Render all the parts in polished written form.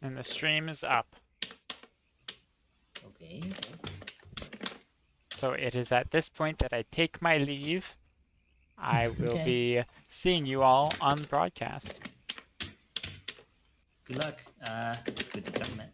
And the stream is up. Okay. So it is at this point that I take my leave. I will Okay. be seeing you all on the broadcast. Good luck. Good luck, man.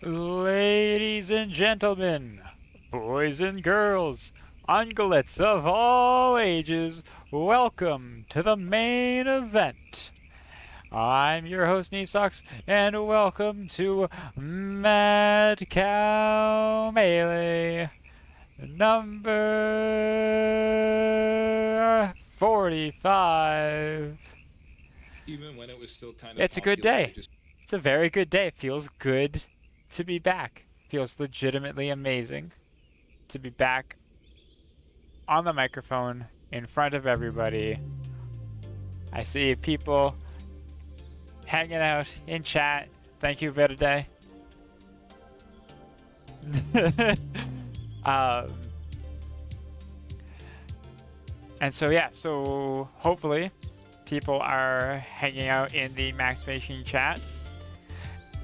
Ladies and gentlemen, boys and girls, ungulates of all ages, welcome to the main event. I'm your host, Neesox, and welcome to Mad Cow Melee number 45. Even when it was still kind of It's a good day. It's a very good day. It feels good to be back. Feels legitimately amazing to be back on the microphone in front of everybody. I see people hanging out in chat. Thank you, Verde. And so yeah, so hopefully people are hanging out in the Max Machine chat,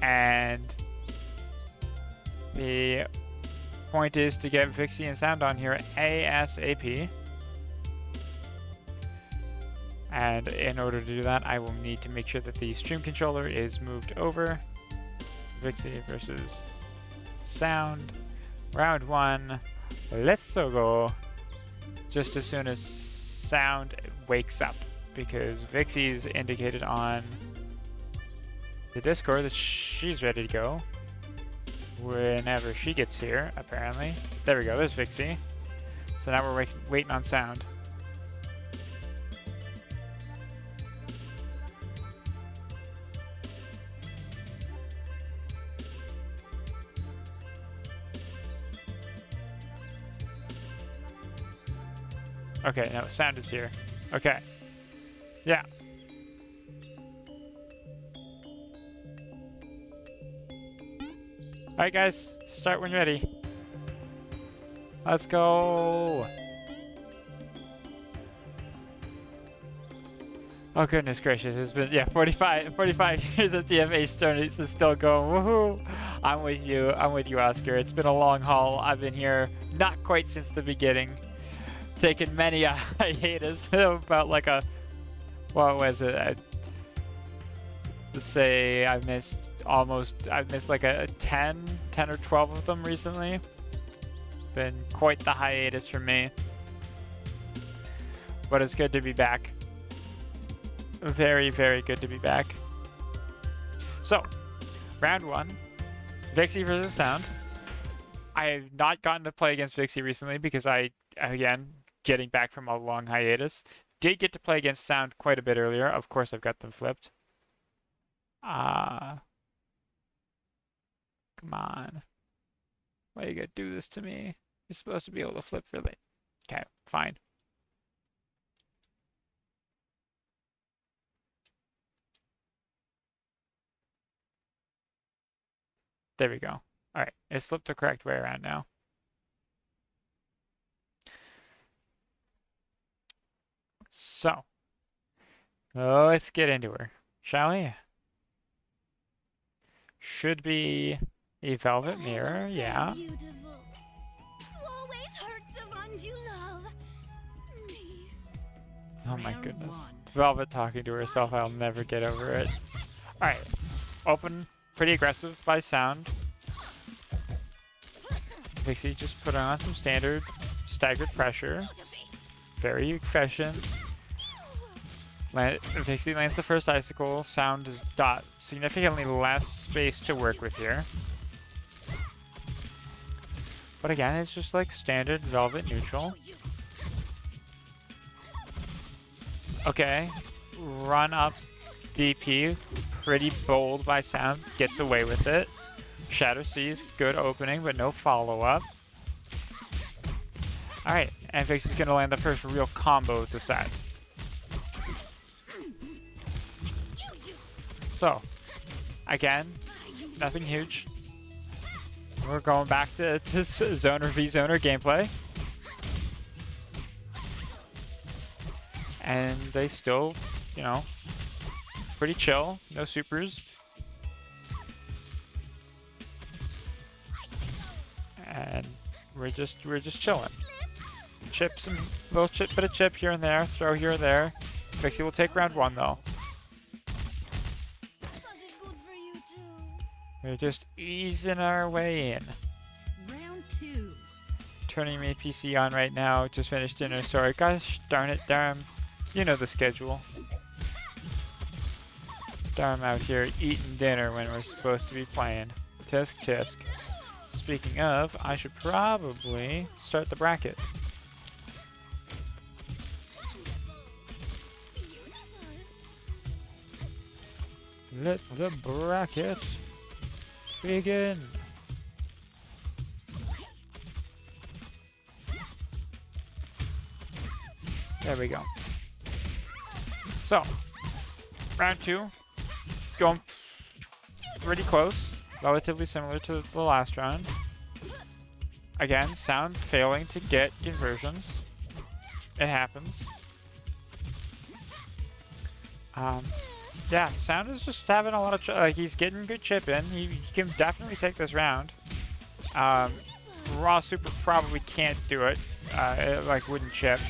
and the point is to get Vixie and Sound on here ASAP. And in order to do that, I will need to make sure that the stream controller is moved over. Vixie versus Sound. Round 1. Let's go. Just as soon as Sound wakes up, because Vixie's indicated on the Discord that she's ready to go whenever she gets here, apparently. There we go, there's Vixie. So now we're waiting on Sound. Okay, no, Sound is here. Okay. Yeah. Alright guys, start when you're ready. Let's go! Oh goodness gracious, it's been, yeah, 45 years of TFA Stone is still going, woohoo! I'm with you, Oscar. It's been a long haul. I've been here not quite since the beginning. Taken many a hiatus, about like a, what was it? Let's say I've missed like a 10 or 12 of them recently. Been quite the hiatus for me. But it's good to be back. Very, very good to be back. So, round 1, Vixie versus Sound. I have not gotten to play against Vixie recently because again, getting back from a long hiatus. Did get to play against Sound quite a bit earlier. Of course, I've got them flipped. Come on. Why are you gonna do this to me? You're supposed to be able to flip really. Okay, fine. There we go. Alright, it's flipped the correct way around now. So, let's get into her, shall we? Should be a velvet mirror, yeah. Oh my goodness. Velvet talking to herself, I'll never get over it. Alright, open, pretty aggressive by Sound. Vixie just put on some standard staggered pressure. Very efficient. Vixie lands the first icicle. Sound has got significantly less space to work with here. But again, it's just like standard velvet neutral. Okay, run up DP. Pretty bold by Sound. Gets away with it. Shadow Seas, good opening, but no follow-up. Alright, and Vixie's gonna land the first real combo with the set. So, again, nothing huge. We're going back to Zoner v Zoner gameplay. And they still, you know, pretty chill, no supers. And we're just chilling. Chips and little bit of chip here and there, throw here and there. Vixie will take round 1 though. We're just easing our way in. Round 2. Turning my PC on right now. Just finished dinner. Sorry, gosh darn it, Darm. You know the schedule. Darm out here eating dinner when we're supposed to be playing. Tisk tisk. Speaking of, I should probably start the bracket. Let the bracket begin. There we go. So, round 2, going pretty close, relatively similar to the last round. Again, sound failing to get conversions. It happens. Yeah, sound is just having a lot of he's getting good chip in. He can definitely take this round. Raw Super probably can't do it. It like wouldn't chip.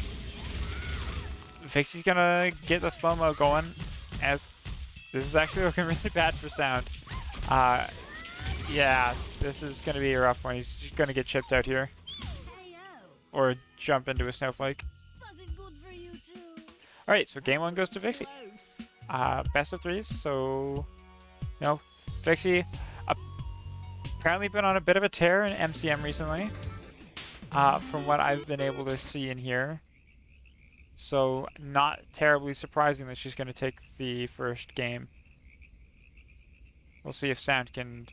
Vixie's gonna get the slow-mo going, as this is actually looking really bad for sound. Yeah, this is gonna be a rough one. He's just gonna get chipped out here. Or jump into a snowflake. Alright, so game 1 goes to Vixie. Best of 3s, so you know, Vixie apparently been on a bit of a tear in MCM recently, from what I've been able to see in here. So not terribly surprising that she's going to take the first game. We'll see if Sound can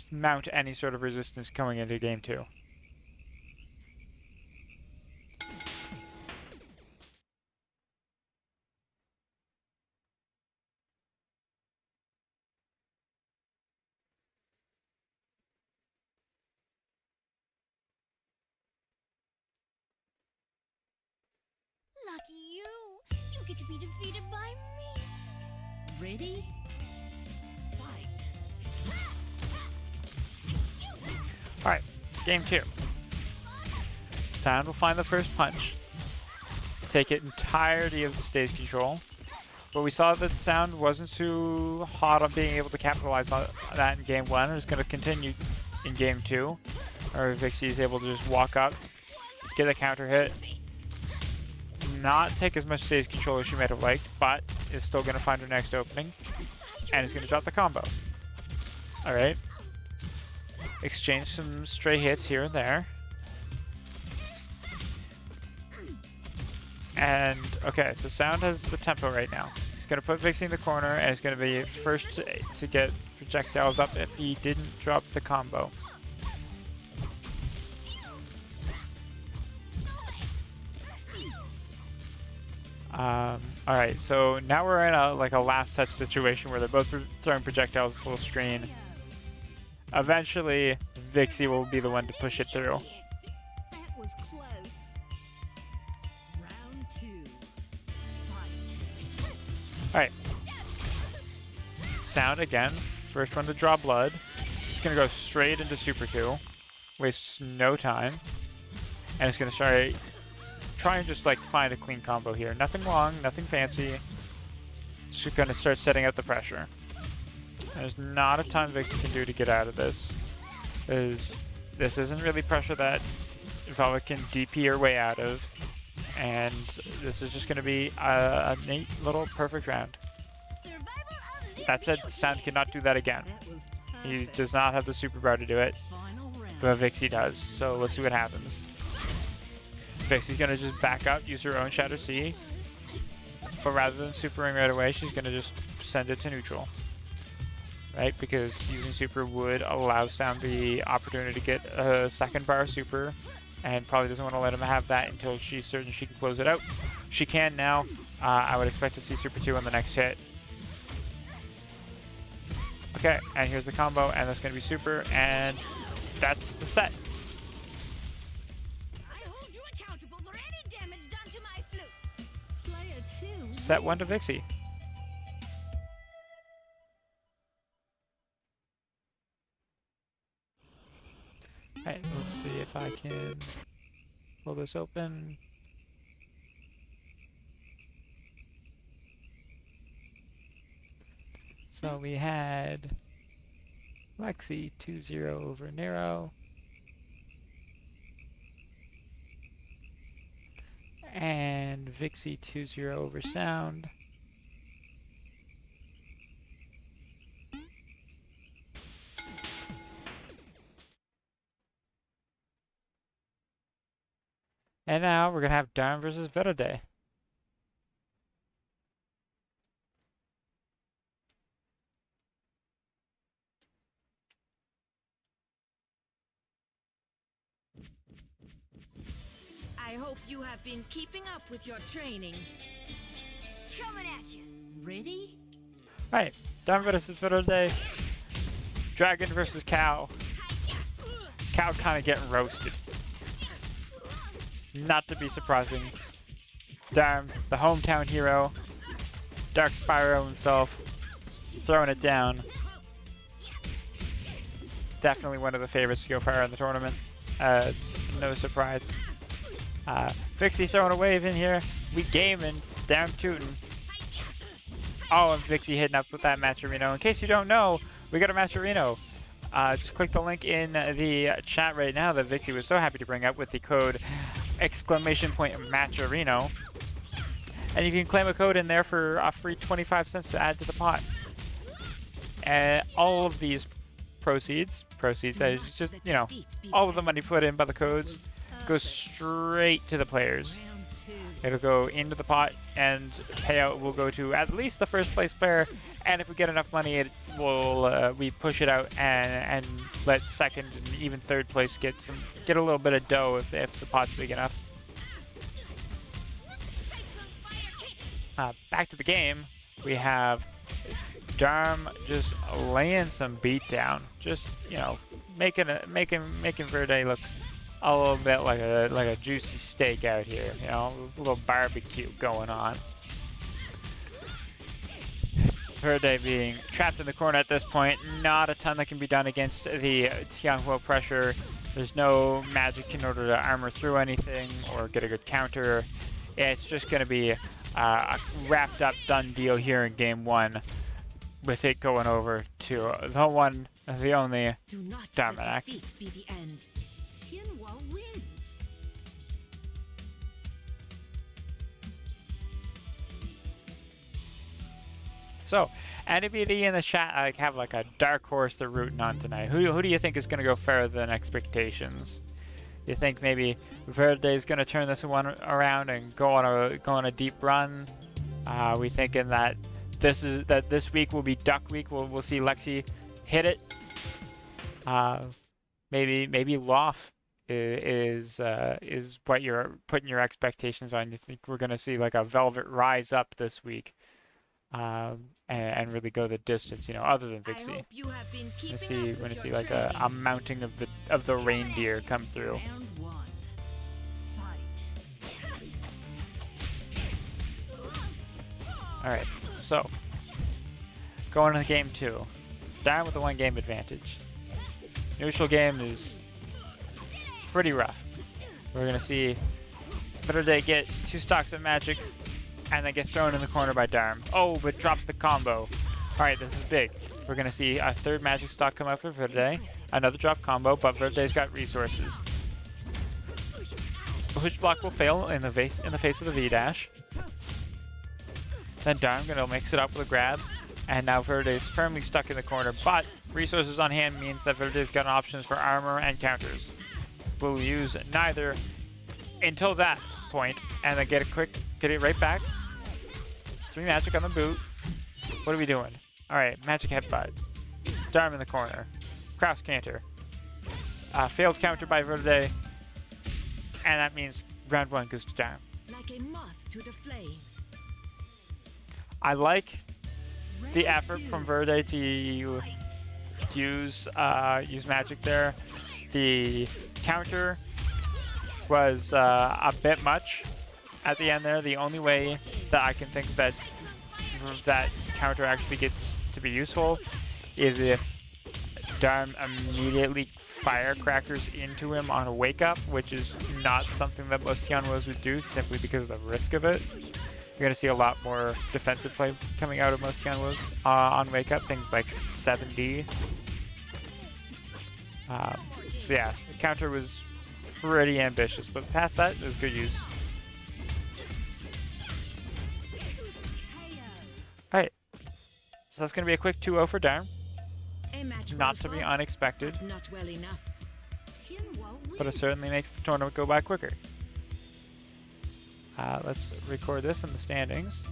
mount any sort of resistance going into game 2. Lucky you! You get to be defeated by me! Ready? Fight! Alright, game 2. Sound will find the first punch. Take it entirety of the stage control. But we saw that Sound wasn't too hot on being able to capitalize on that in game 1. It's going to continue in game 2. Or Vixie is able to just walk up, get a counter hit, not take as much stage control as she might have liked, but is still going to find her next opening, and is going to drop the combo. Alright. Exchange some stray hits here and there. And, okay, so Sound has the tempo right now. He's going to put Vixie in the corner, and he's going to be first to get projectiles up if he didn't drop the combo. Alright, so now we're in a last touch situation where they're both throwing projectiles full screen. Eventually, Vixie will be the one to push it through. That was close. Round 2. Fight! Alright. Sound again. First one to draw blood. It's going to go straight into Super 2. Wastes no time. And it's going to try and just find a clean combo here. Nothing long, nothing fancy. It's just going to start setting up the pressure. There's not a ton Vixie can do to get out of this. This isn't really pressure that Velvet can DP her way out of. And this is just going to be a neat little perfect round. That said, Sound cannot do that again. He does not have the super bar to do it, but Vixie does. So let's see what happens. Vixie's going to just back up, use her own Shatter C. But rather than supering right away, she's going to just send it to neutral. Right? Because using super would allow Sound the opportunity to get a second bar super. And probably doesn't want to let him have that until she's certain she can close it out. She can now. I would expect to see Super 2 on the next hit. Okay, and here's the combo, and that's going to be super, and that's the set. I hold you accountable for any damage done to my flute. Player 2. Set 1 to Vixie. Alright, let's see if I can pull this open. So we had Lexi 2-0 over Nero. And Vixie 2-0 over Sound. And now we're going to have Darm versus Verde. I hope you have been keeping up with your training. Coming at you. Ready? Alright, Darm versus Verde. Dragon versus Cow. Cow kind of getting roasted. Not to be surprising. Darm, the hometown hero. Dark Spyro himself. Throwing it down. Definitely one of the favorites to go far in the tournament. It's no surprise. Vixie throwing a wave in here. We gaming. Down tootin'. Oh, and Vixie hitting up with that Matcherino. In case you don't know, we got a Matcherino. Just click the link in the chat right now that Vixie was so happy to bring up with the code !Matcherino. And you can claim a code in there for a free 25 cents to add to the pot. And all of these proceeds, just, you know, all of the money put in by the codes goes straight to the players. It'll go into the pot, and payout will go to at least the first place player. And if we get enough money, it will we push it out and let second and even third place get a little bit of dough if the pot's big enough. Back to the game, we have Darm just laying some beat down, just, you know, making Verde look a little bit like a juicy steak out here, you know, a little barbecue going on. Verde being trapped in the corner at this point, not a ton that can be done against the Tianhuo pressure. There's no magic in order to armor through anything or get a good counter. It's just going to be a wrapped up done deal here in game one, with it going over to the one, the only Dominic. Wins. So, anybody in the chat have like a dark horse they're rooting on tonight? Who do you think is going to go further than expectations? You think maybe Verde is going to turn this one around and go on a deep run? We thinking that this week will be Duck Week. We'll see Lexi hit it. Maybe Loft is what you're putting your expectations on. You think we're going to see like a Velvet rise up this week, and really go the distance, you know, other than Vixie. We're gonna see like a mounting of the reindeer come through. All right, so going into game two, Darm with the 1 game advantage. Neutral game is pretty rough. We're gonna see Verde get 2 stocks of magic and then get thrown in the corner by Darm. Oh, but drops the combo. Alright, this is big. We're gonna see a 3rd magic stock come out for Verde. Another drop combo, but Verde's got resources. Push block will fail in the face of the V-dash. Then Darm gonna mix it up with a grab. And now Verde's firmly stuck in the corner, but resources on hand means that Verde's got options for armor and counters. We'll use neither until that point, and then get it right back. 3 magic on the boot. What are we doing? Alright, magic headbutt. Darm in the corner. Cross canter. Failed counter by Verde. And that means round 1 goes to Darm. Like a moth to the flame. I like the effort from Verde to use magic there. The counter was a bit much at the end there. The only way that I can think that counter actually gets to be useful is if Darm immediately firecrackers into him on a wake up, which is not something that most Tianhuos would do simply because of the risk of it. You're going to see a lot more defensive play coming out of most Tianhuos on wake up, things like 7D. So yeah, the counter was pretty ambitious, but past that, it was good use. Alright, so that's going to be a quick 2-0 for Darm. A match Not well to be fought, unexpected, but not well enough. but it certainly makes the tournament go by quicker. Let's record this in the standings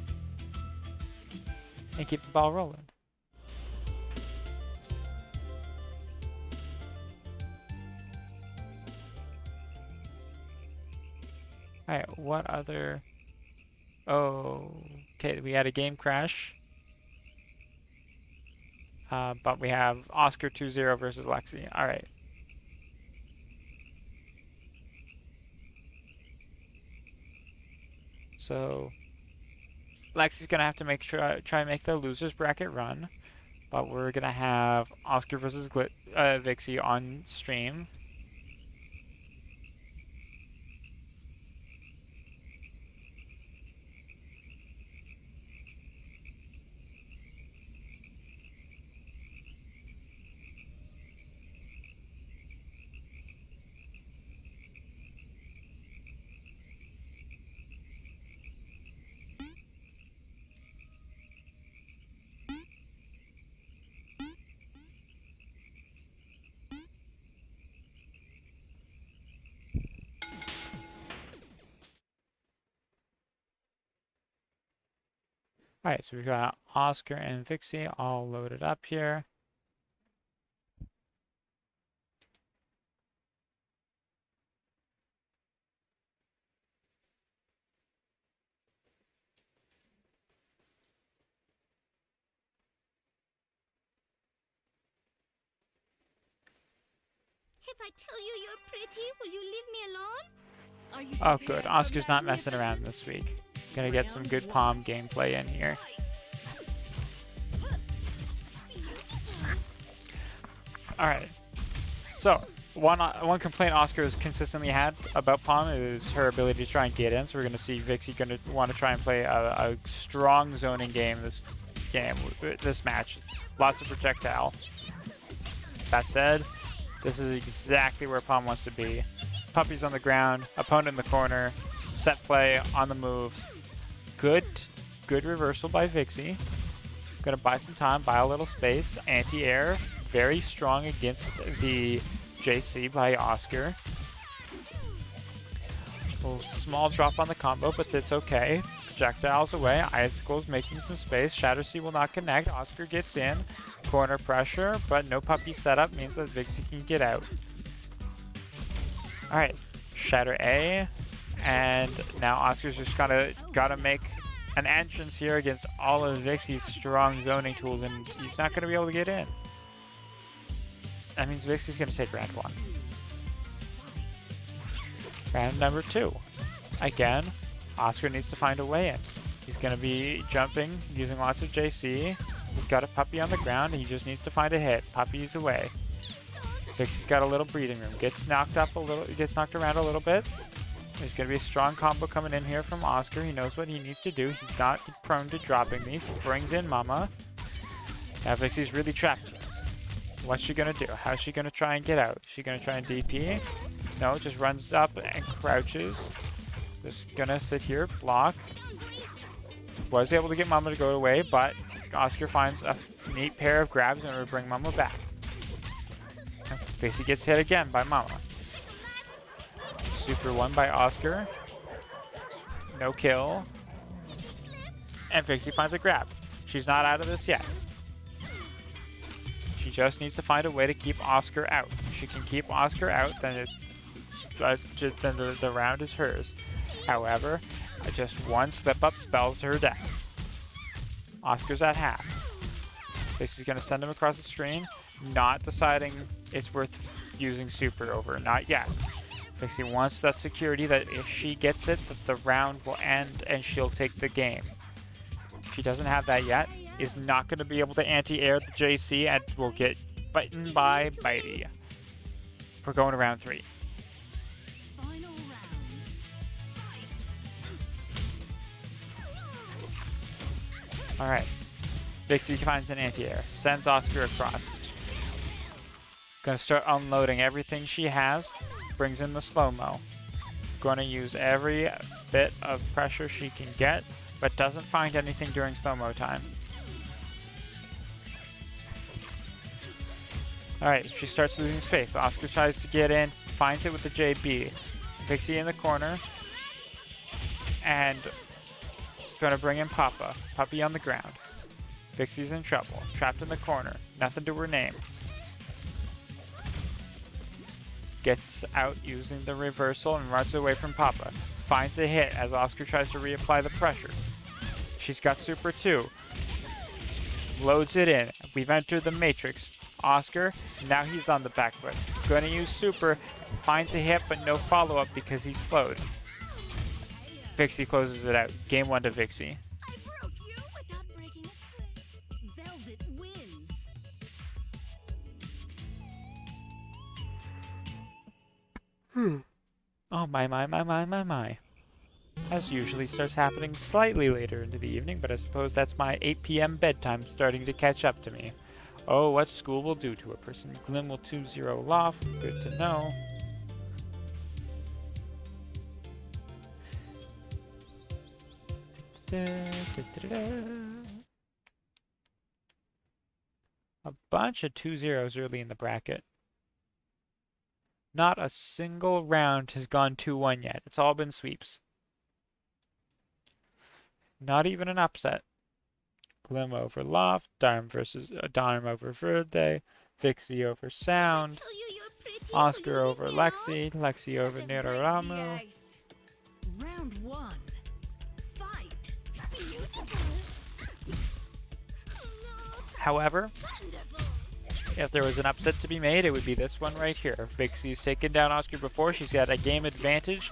and keep the ball rolling. Alright, what other... Oh, okay, we had a game crash. But we have Oscar 2-0 versus Lexi. Alright. So, Lexi's going to have to try and make the loser's bracket run. But we're going to have Oscar versus Vixie on stream. Alright, so we've got Oscar and Vixie all loaded up here. If I tell you you're pretty, will you leave me alone? Are you Oh prepared good, for Oscar's not messing magnificence? around this week. Gonna get some good palm gameplay in here. Alright, so one complaint Oscar has consistently had about Palm is her ability to try and get in, so we're going to see Vixie going to want to try and play a strong zoning game this match. Lots of projectile. That said, this is exactly where Palm wants to be. Puppy's on the ground, opponent in the corner, set play, on the move. Good reversal by Vixie. Gonna buy some time, buy a little space. Anti-air, very strong against the JC by Oscar. A little small drop on the combo, but that's okay. Projectiles away, Icicles making some space. Shatter C will not connect. Oscar gets in. Corner pressure, but no puppy setup means that Vixie can get out. Alright, Shatter A, and now Oscar's just gotta make an entrance here against all of Vixie's strong zoning tools, and he's not gonna be able to get in. That means Vixie's gonna take round 1. Round number 2. Again, Oscar needs to find a way in. He's gonna be jumping, using lots of JC. He's got a puppy on the ground, and he just needs to find a hit. Puppy's away. Vixie's got a little breathing room. Gets knocked around a little bit. There's going to be a strong combo coming in here from Oscar. He knows what he needs to do. He's not prone to dropping these. He brings in Mama. Now Vixie's really trapped. What's she going to do? How's she going to try and get out? Is she going to try and DP? No, just runs up and crouches. Just going to sit here, block. Was able to get Mama to go away, but Oscar finds a neat pair of grabs and will bring Mama back. Vixie gets hit again by Mama. Super 1 by Oscar. No kill. And Vixie finds a grab. She's not out of this yet. She just needs to find a way to keep Oscar out. If she can keep Oscar out, then the round is hers. However, just one slip-up spells her death. Oscar's at half. Vixie's going to send him across the screen, not deciding it's worth using super over. Not yet. Vixie wants that security that if she gets it, that the round will end and she'll take the game. She doesn't have that yet. Is not going to be able to anti-air the JC and will get bitten by Bitey. We're going to round 3. Alright. Vixie finds an anti-air. Sends Oscar across. Gonna start unloading everything she has. Brings in the slow-mo. Gonna use every bit of pressure she can get, but doesn't find anything during slow-mo time. Alright, she starts losing space. Oscar tries to get in, finds it with the JB. Vixie in the corner. And gonna bring in Papa. Puppy on the ground. Vixie's in trouble. Trapped in the corner. Nothing to her name. Gets out using the reversal and runs away from Papa. Finds a hit as Oscar tries to reapply the pressure. She's got Super 2. Loads it in. We've entered the Matrix. Oscar, now he's on the back foot. Gonna use Super. Finds a hit but no follow-up because he's slowed. Vixie closes it out. Game 1 to Vixie. I broke you without breaking a sweat. Velvet wins. Oh my. As usually starts happening slightly later into the evening, but I suppose that's my 8 p.m. bedtime starting to catch up to me. Oh, what school will do to a person. Glim will 2-0 Loft. Good to know. A bunch of 2-0s early in the bracket. Not a single round has gone 2-1 yet. It's all been sweeps. Not even an upset. Glim over Loft, Darm over Verde, Vixie over Sound, Oscar over Lexi, Lexi over Niraramu. Round 1. Fight. However, if there was an upset to be made, it would be this one right here. Vixie's taken down Oscar before. She's got a game advantage.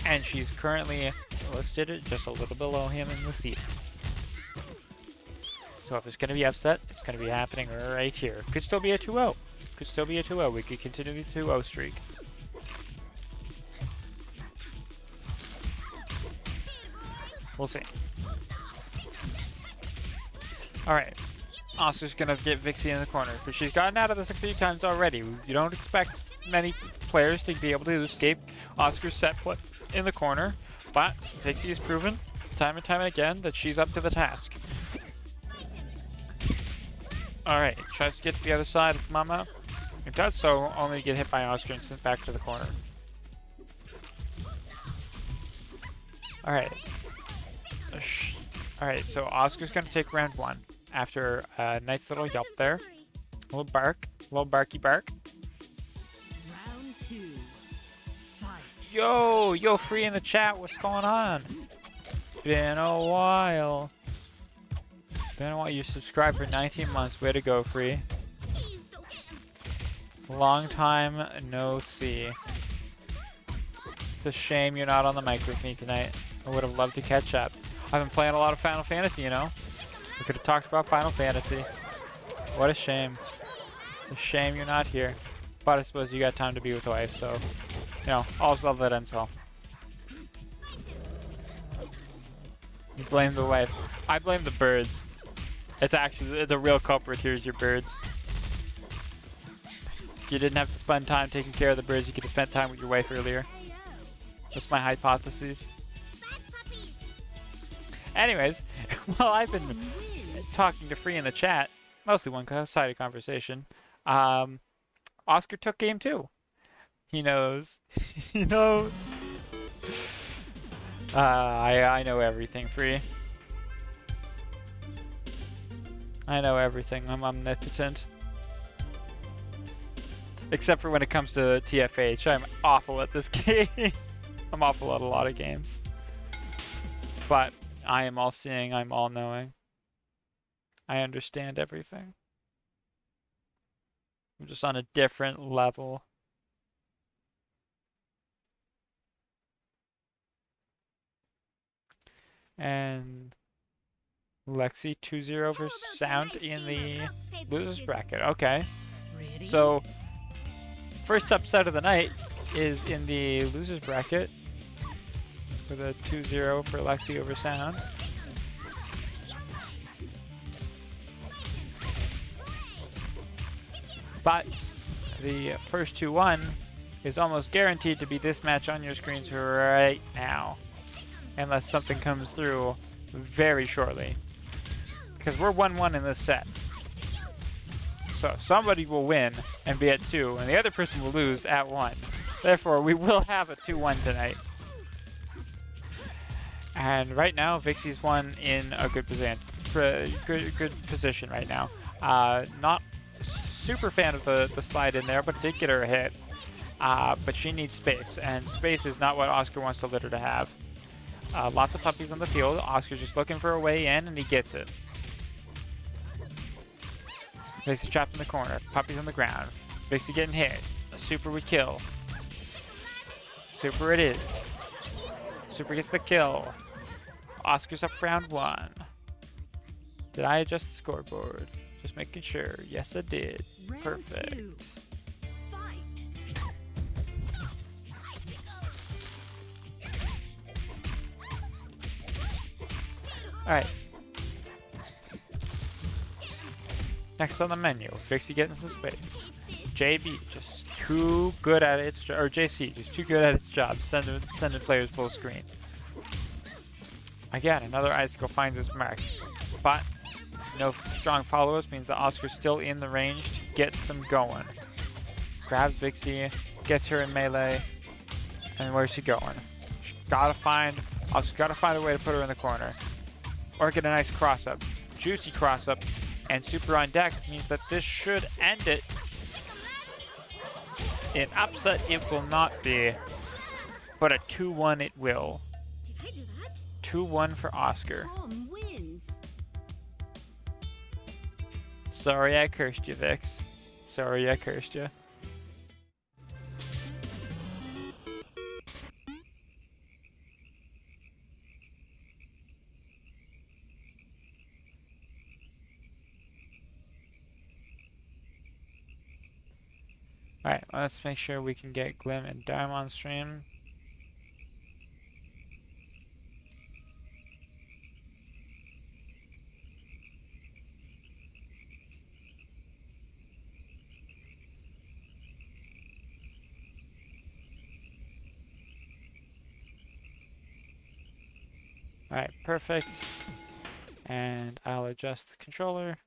And she's currently listed just a little below him in the seat. So if there's going to be upset, it's going to be happening right here. Could still be a 2-0. Could still be a 2-0. We could continue the 2-0 streak. We'll see. Alright. Oscar's going to get Vixie in the corner. But she's gotten out of this a few times already. You don't expect many players to be able to escape Oscar's set put in the corner. But Vixie has proven time and time again that she's up to the task. Alright, tries to get to the other side of Mama. It does so, only to get hit by Oscar and sent back to the corner. Alright. Alright, so Oscar's going to take round 1 after a nice little yelp there. A little bark. A little barky bark. Round 2. Fight. Yo, Free in the chat, what's going on? Been a while. You subscribed for 19 months. Way to go, Free. Long time no see. It's a shame you're not on the mic with me tonight. I would have loved to catch up. I've been playing a lot of Final Fantasy, you know. We could have talked about Final Fantasy. What a shame. It's a shame you're not here. But I suppose you got time to be with the wife, so, you know, all's well that ends well. You blame the wife. I blame the birds. It's actually the real culprit here is your birds. If you didn't have to spend time taking care of the birds, you could have spent time with your wife earlier. That's my hypothesis. Anyways, well, I've been talking to Free in the chat, mostly one-sided conversation. Oscar took game 2. He knows. He knows. I know everything, Free. I know everything. I'm omnipotent. Except for when it comes to TFH. I'm awful at this game. I'm awful at a lot of games. But I am all-seeing. I'm all-knowing. I understand everything. I'm just on a different level. And Lexi 2-0 versus Sound in the losers bracket. Okay. So first upset of the night is in the losers bracket with a 2-0 for Lexi over Sound. But the first 2-1 is almost guaranteed to be this match on your screens right now, unless something comes through very shortly. Because we're 1-1 in this set. So somebody will win and be at 2, and the other person will lose at 1. Therefore, we will have a 2-1 tonight. And right now, Vixie's won in a good position right now. Not super fan of the slide in there, but it did get her a hit. But she needs space, and space is not what Oscar wants to let her to have. Lots of puppies on the field. Oscar's just looking for a way in, and he gets it. Vixie trapped in the corner. Puppies on the ground. Vixie getting hit. A super would kill. Super it is. Super gets the kill. Oscar's up round 1. Did I adjust the scoreboard? Just making sure. Yes, I did. Perfect. Alright. Next on the menu, Vixie getting some space. JB just too good at its job, or JC just too good at its job, sending players full screen. Again, another icicle finds its mark, but no strong followers means that Oscar's still in the range to get some going. Grabs Vixie, gets her in melee, and where's she going? Oscar's gotta find a way to put her in the corner, or get a nice cross up, juicy cross up. And super on deck means that this should end it. An upset it will not be, but a 2-1 it will. Did I do that? 2-1 for Oscar. Tom wins. Sorry I cursed you, Vix. Sorry I cursed you. Alright, let's make sure we can get Glim and Darm on stream. Alright, perfect. And I'll adjust the controller.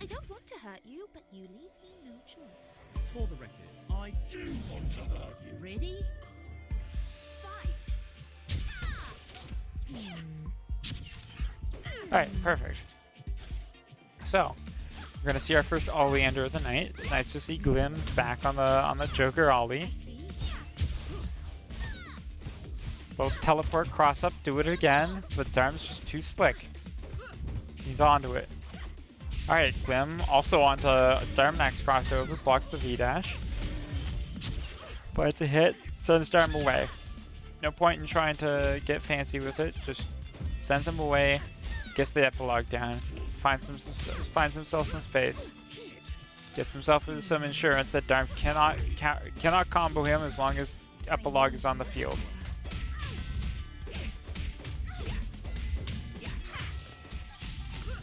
I don't want to hurt you, but you leave me no choice. For the record, I do want to hurt you. Ready? Fight! Alright, perfect. So, we're gonna see our first Oleander of the night. It's nice to see Glim back on the Joker Ollie. Both teleport, cross up, do it again, but Darm's just too slick. He's onto it. Alright, Glim also onto Darm Max crossover, blocks the V-dash. Finds a hit, sends Darm away. No point in trying to get fancy with it, just sends him away, gets the epilogue down, finds himself some space, gets himself some insurance that Darm cannot combo him as long as epilogue is on the field.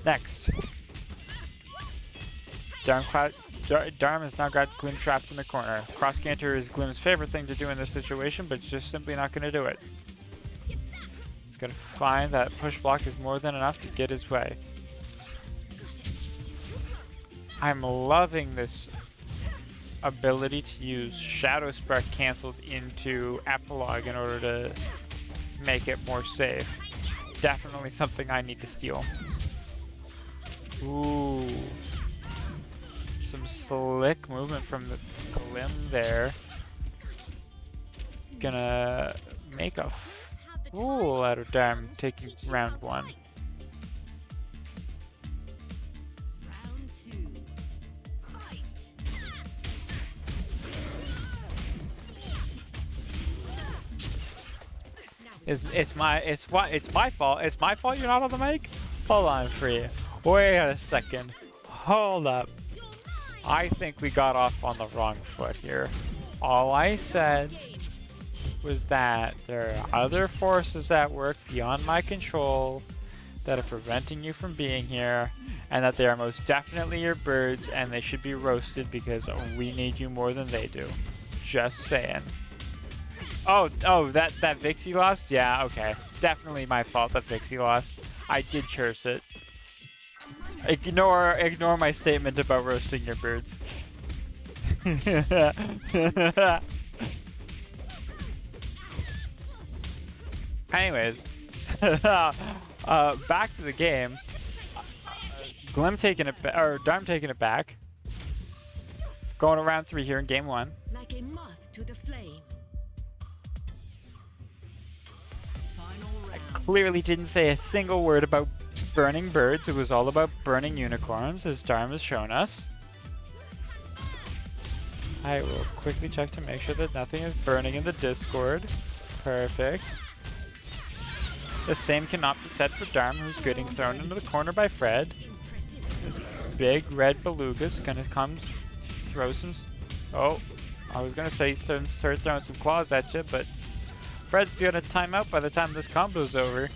Next. Darm has now got Glim trapped in the corner. Cross canter is Glim's favorite thing to do in this situation, but it's just simply not going to do it. He's going to find that push block is more than enough to get his way. I'm loving this ability to use Shadow Spark canceled into epilogue in order to make it more safe. Definitely something I need to steal. Ooh. Some slick movement from the Glim there. Gonna make a fool out of Darm taking round 1. Round 2. Fight! Now It's my fault. It's my fault you're not on the mic? Hold on, Free. Wait a second. Hold up. I think we got off on the wrong foot here. All I said was that there are other forces at work beyond my control that are preventing you from being here, and that they are most definitely your birds, and they should be roasted because we need you more than they do. Just saying. Oh, that Vixie lost? Yeah, okay. Definitely my fault that Vixie lost. I did curse it. Ignore my statement about roasting your birds. Anyways, back to the game. Glim taking it, or Darm taking it back. Going around 3 here in game 1. Like a moth to the flame. I clearly didn't say a single word about burning birds. It was all about burning unicorns, as Darm has shown us. I will quickly check to make sure that nothing is burning in the Discord. Perfect. The same cannot be said for Darm, who's getting thrown into the corner by Fred. This big red beluga's gonna come throw some... Oh, I was gonna say start throwing some claws at you, but Fred's gonna time out by the time this combo's over.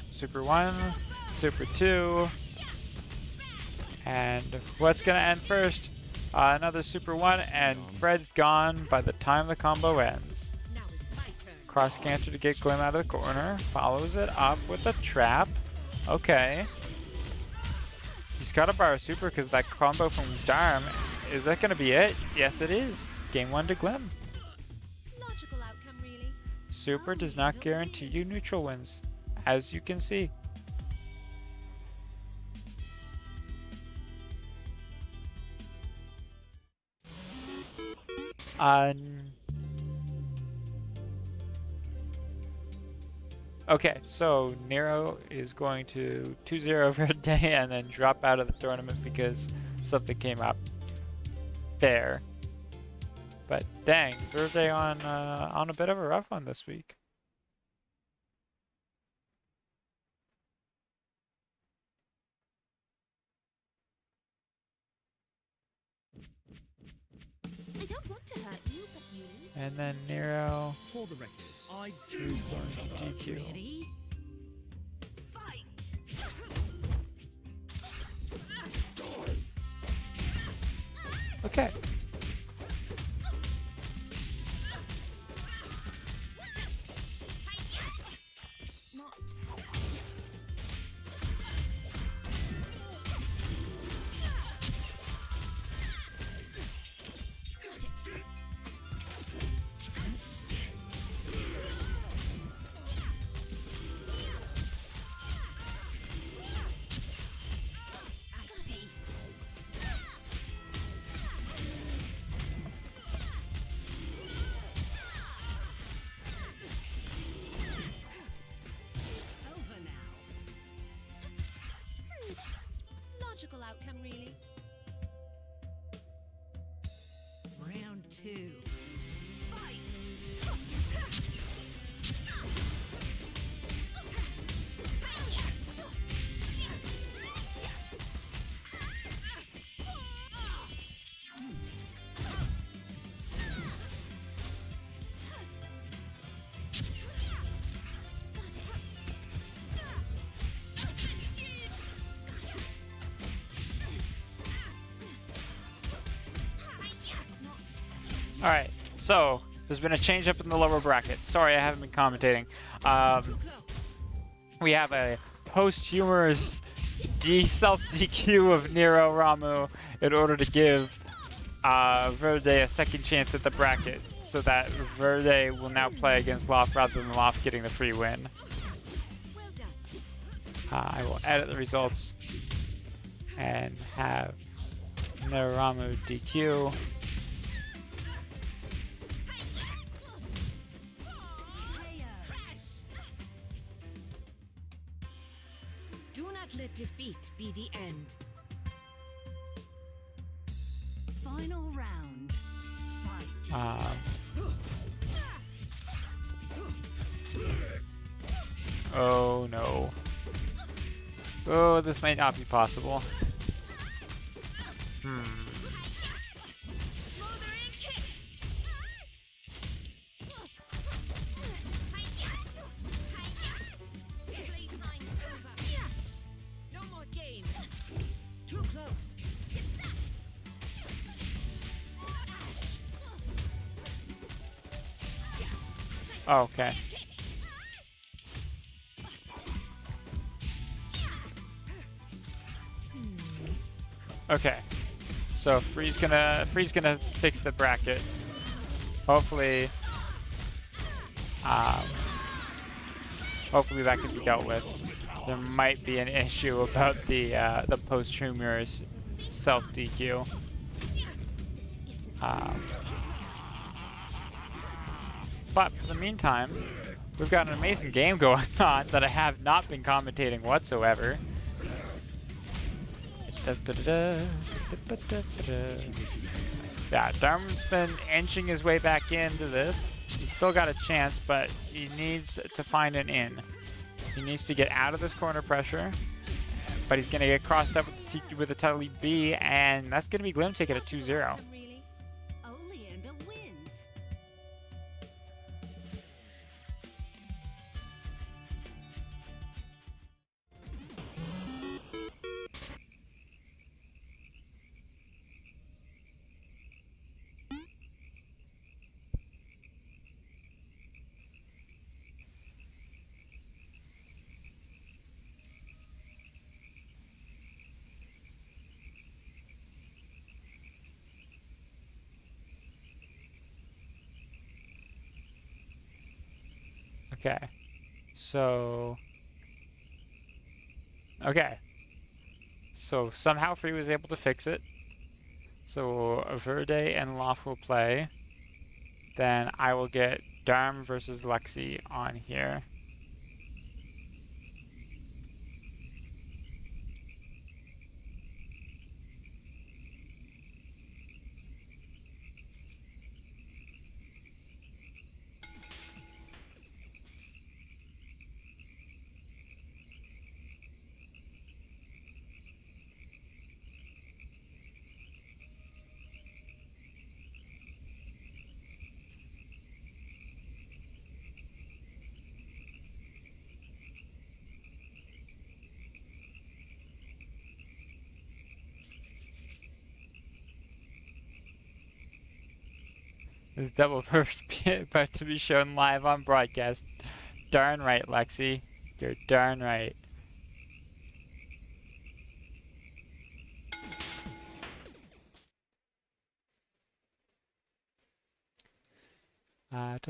Super 1, Super 2, and what's gonna end first? Another Super 1, and Fred's gone by the time the combo ends. Cross canter to get Glim out of the corner. Follows it up with a trap. Okay. He's got to borrow super because that combo from Darm. Is that going to be it? Yes, it is. Game 1 to Glim. Logical outcome, really. Super does not guarantee you neutral wins, as you can see. Okay, so Nero is going to 2-0 Verde and then drop out of the tournament because something came up. Fair. But dang, Verde on a bit of a rough one this week. I don't want to hurt you, but you... And then Nero For the record, I do is going want to hurt to you. DQ. Ready? Fight! Okay. Not... Got it. I see. Over now. Logical outcome, really. Round 2. Fight! Alright, so there's been a change up in the lower bracket. Sorry, I haven't been commentating. We have a posthumous self-DQ of Nero Ramu in order to give Verde a second chance at the bracket, so that Verde will now play against Loft rather than Loft getting the free win. Well done. I will edit the results and have Nero Ramu DQ. Do not let defeat be the end. Final round. Fight. Oh no. Oh, this might not be possible. Smothering kick. Playtime's over. No more games. Too close. Oh, okay. Okay. So Free's gonna fix the bracket. Hopefully hopefully that can be dealt with. There might be an issue about the post-humorous self DQ. But for the meantime, we've got an amazing game going on that I have not been commentating whatsoever. Yeah, Darm's been inching his way back into this. He's still got a chance, but he needs to find an in. He needs to get out of this corner pressure, but he's going to get crossed up with the title lead B, and that's going to be Glim taking it 2-0. Really? Only Ender wins. Okay, so... Okay. So somehow Free was able to fix it. So Verde and Loft will play. Then I will get Darm versus Lexi on here. The double burst about to be shown live on broadcast. Darn right, Lexi. You're darn right. Let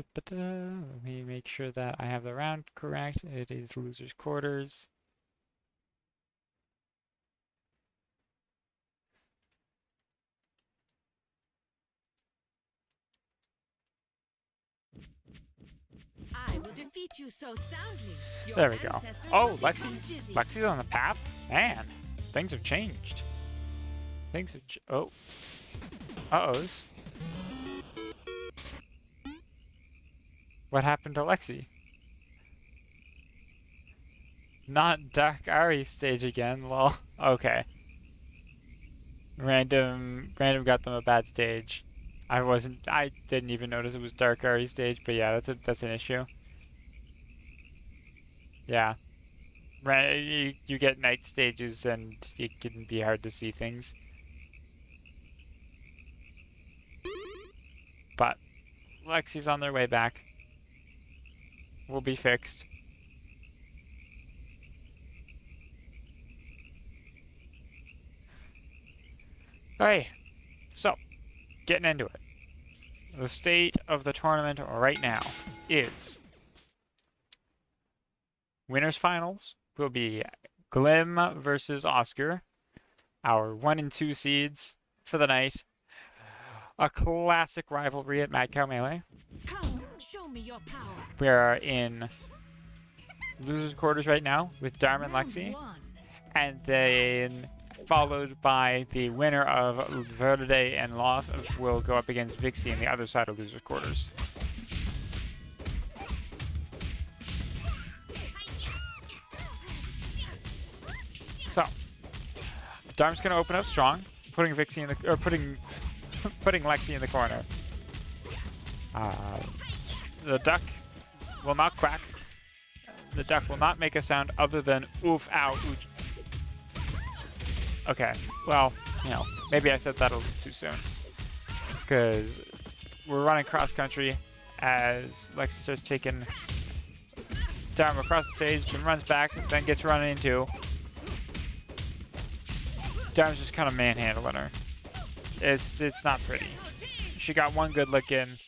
me make sure that I have the round correct. It is losers quarters. I will defeat you so soundly. Your There we go. ancestors Oh, will become dizzy. Lexi's on the path? Man, things have changed. Things have oh. Uh-ohs. What happened to Lexi? Not Dark Ari stage again, lol. Okay. Random got them a bad stage. I didn't even notice it was Dark Ari stage, but yeah, that's an issue. Yeah. You get night stages and it can be hard to see things. But Lexi's on their way back. Will be fixed. Alright, so getting into it. The state of the tournament right now is winners finals will be Glim versus Oscar, our 1 and 2 seeds for the night. A classic rivalry at Mad Cow Melee. Come, show me your power. We are in losers quarters right now with Darm and Lexi, and then followed by the winner of Verde and Loth will go up against Vixie on the other side of losers quarters. So, Darm's gonna open up strong, putting Vixie in the or putting Lexi in the corner. The duck will not quack. The duck will not make a sound other than oof, ow, ooch. Okay, well, you know, maybe I said that a little too soon. Because we're running cross country as Lexi starts taking Darm across the stage, then runs back, then gets run into. Darm's just kind of manhandling her. It's not pretty. She got one good lick in,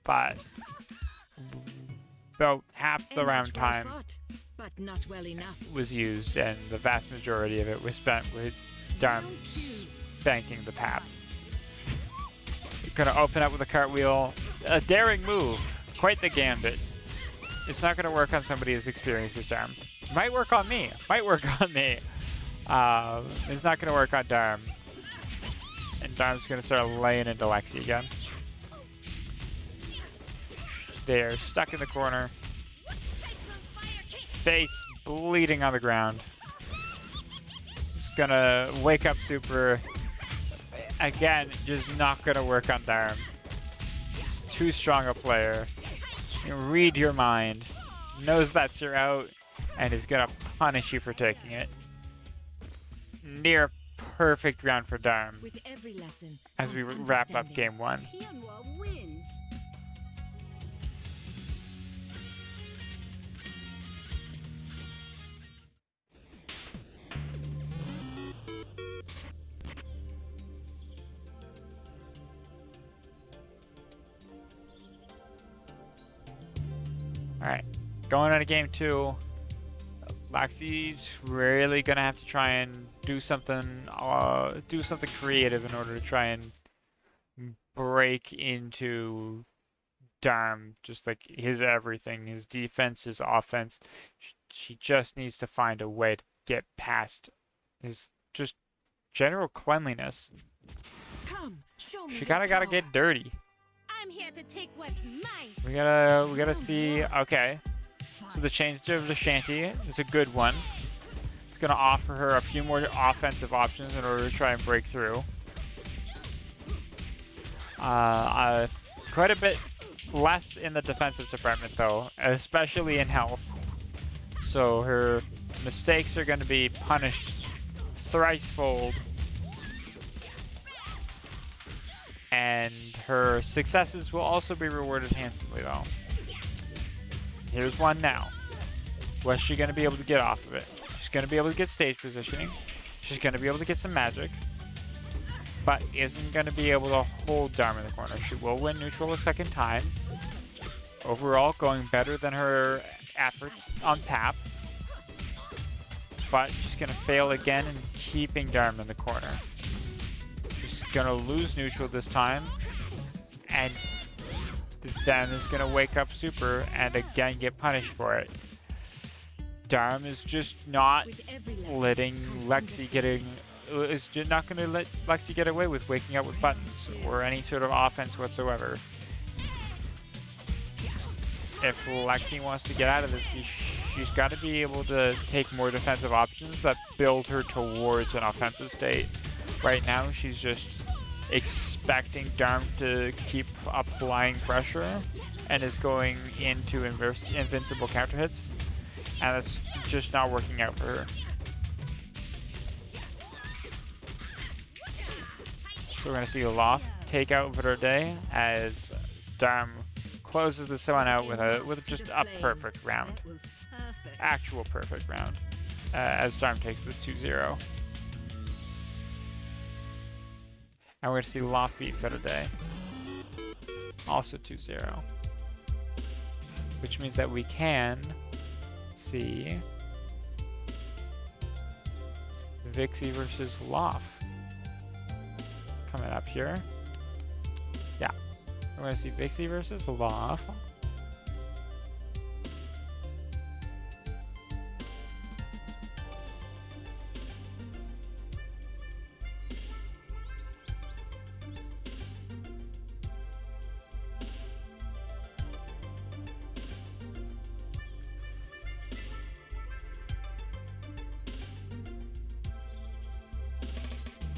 but about half the round time but not well enough. was used, and the vast majority of it was spent with Darm spanking the pap. Gonna open up with a cartwheel. A daring move. Quite the gambit. It's not gonna work on somebody as experienced as Darm. Might work on me. Might work on me. It's not gonna work on Darm. And Darm's gonna start laying into Lexi again. They're stuck in the corner. Face bleeding on the ground. It's gonna wake up super. Again, just not gonna work on Darm. He's too strong a player. He can read your mind, knows that's your out, and is gonna punish you for taking it. Near perfect round for Darm With every lesson, as we wrap up game one. Tianhua wins. Alright, going on to game two. Lexi's really gonna have to try and do something creative in order to try and break into Darm, just like his everything, his defense, his offense. She just needs to find a way to get past his just general cleanliness. Come, show me She your gotta power. get dirty. I'm here to take what's mine. We gotta see. Okay, so the change of the shanty is a good one. It's gonna offer her a few more offensive options in order to try and break through. Quite a bit less in the defensive department though, especially in health. So her mistakes are going to be punished thrice-fold. And her successes will also be rewarded handsomely though. Here's one now. What's she going to be able to get off of it? She's going to be able to get stage positioning. She's going to be able to get some magic. But isn't going to be able to hold Darm in the corner. She will win neutral a second time. Overall, going better than her efforts on Pap. But she's going to fail again in keeping Darm in the corner. She's going to lose neutral this time. And then is going to wake up super and again get punished for it. Darm is just not letting Lexi is just not going to let Lexi get away with waking up with buttons or any sort of offense whatsoever. If Lexi wants to get out of this, she's got to be able to take more defensive options that build her towards an offensive state. Right now, she's just expecting Darm to keep applying pressure and is going into invincible counter hits, and it's just not working out for her. So we're going to see Loft take out Verde as Darm closes this one out with just a perfect round. Actual perfect round. As Darm takes this 2-0. And we're going to see Loft beat Verde. Also 2-0. Which means that we can see Vixie versus Loft coming up here. Yeah. We're going to see Vixie versus Loft.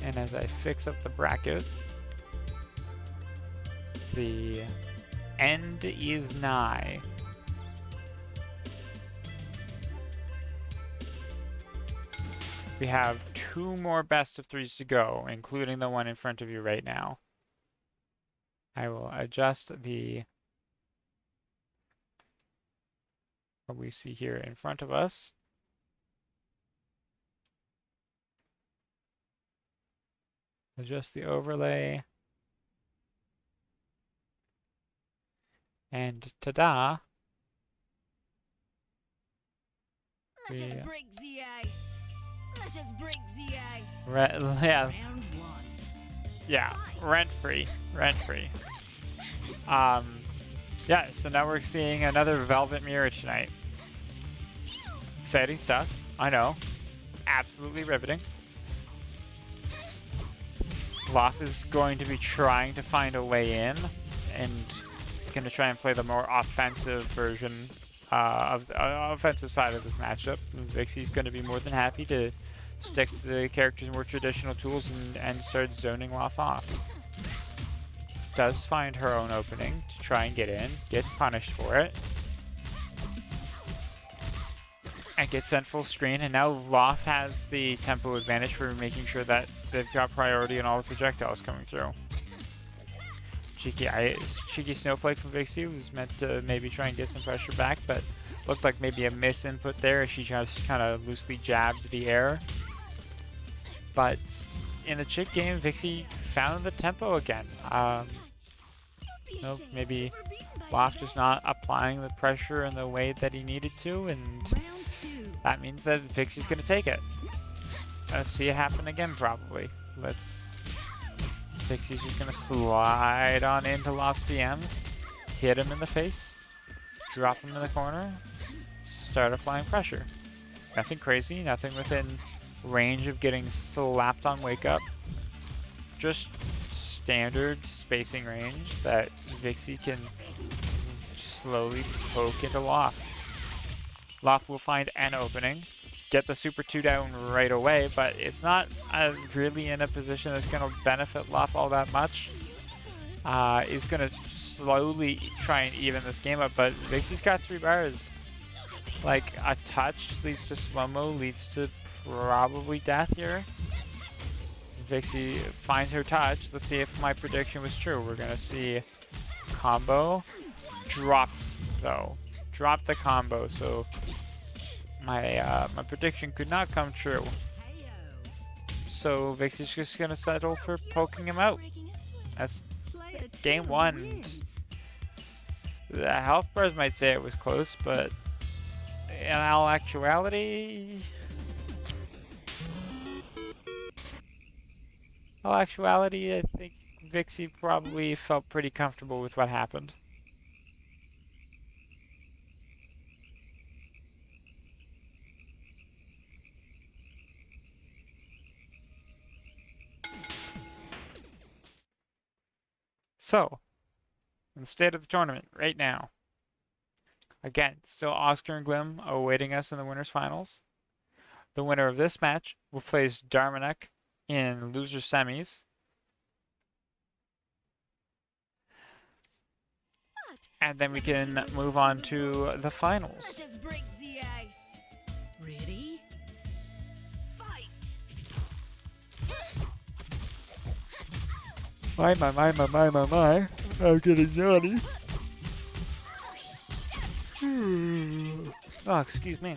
And as I fix up the bracket, the end is nigh. We have 2 more best of 3s to go, including the one in front of you right now. I will adjust what we see here in front of us. Adjust the overlay. And ta-da! Let us break the ice. Let us break the ice. Yeah, Round 1. yeah, rent-free. Yeah, so now we're seeing another Velvet Mirror tonight. Exciting stuff, I know. Absolutely riveting. Loth is going to be trying to find a way in, and going to try and play the more offensive version of the offensive side of this matchup. Vixie's going to be more than happy to stick to the character's more traditional tools and start zoning Loth off. Does find her own opening to try and get in, gets punished for it, and gets sent full screen, and now Loth has the tempo advantage for making sure that they've got priority on all the projectiles coming through. Cheeky Snowflake from Vixie was meant to maybe try and get some pressure back, but looked like maybe a misinput there as she just kind of loosely jabbed the air. But in the chick game, Vixie found the tempo again. Maybe Loth just not applying the pressure in the way that he needed to, and that means that Vixie's going to take it. Let's see it happen again, probably. Vixie's just going to slide on into Loth's DMs, hit him in the face, drop him in the corner, start applying pressure. Nothing crazy, nothing within range of getting slapped on wake up. Just standard spacing range that Vixie can slowly poke into Loth. Loth will find an opening, get the Super 2 down right away, but it's not really in a position that's going to benefit Loth all that much. Is going to slowly try and even this game up, but Vixie's got 3 bars. Like, a touch leads to slow-mo, leads to probably death here. Vixie finds her touch. Let's see if my prediction was true. We're going to see combo. Dropped, though. Dropped the combo, so my prediction could not come true. So Vixie's just going to settle for poking him out. That's game 1. The health bars might say it was close, but in all actuality... I think Vixie probably felt pretty comfortable with what happened. So, in the state of the tournament right now, again, still Oscar and Glim awaiting us in the winners finals. The winner of this match will face Darmanek in loser semis. And then we can move on to the finals. Let us break the ice. Ready? Fight. My. I'm getting naughty. Oh, excuse me.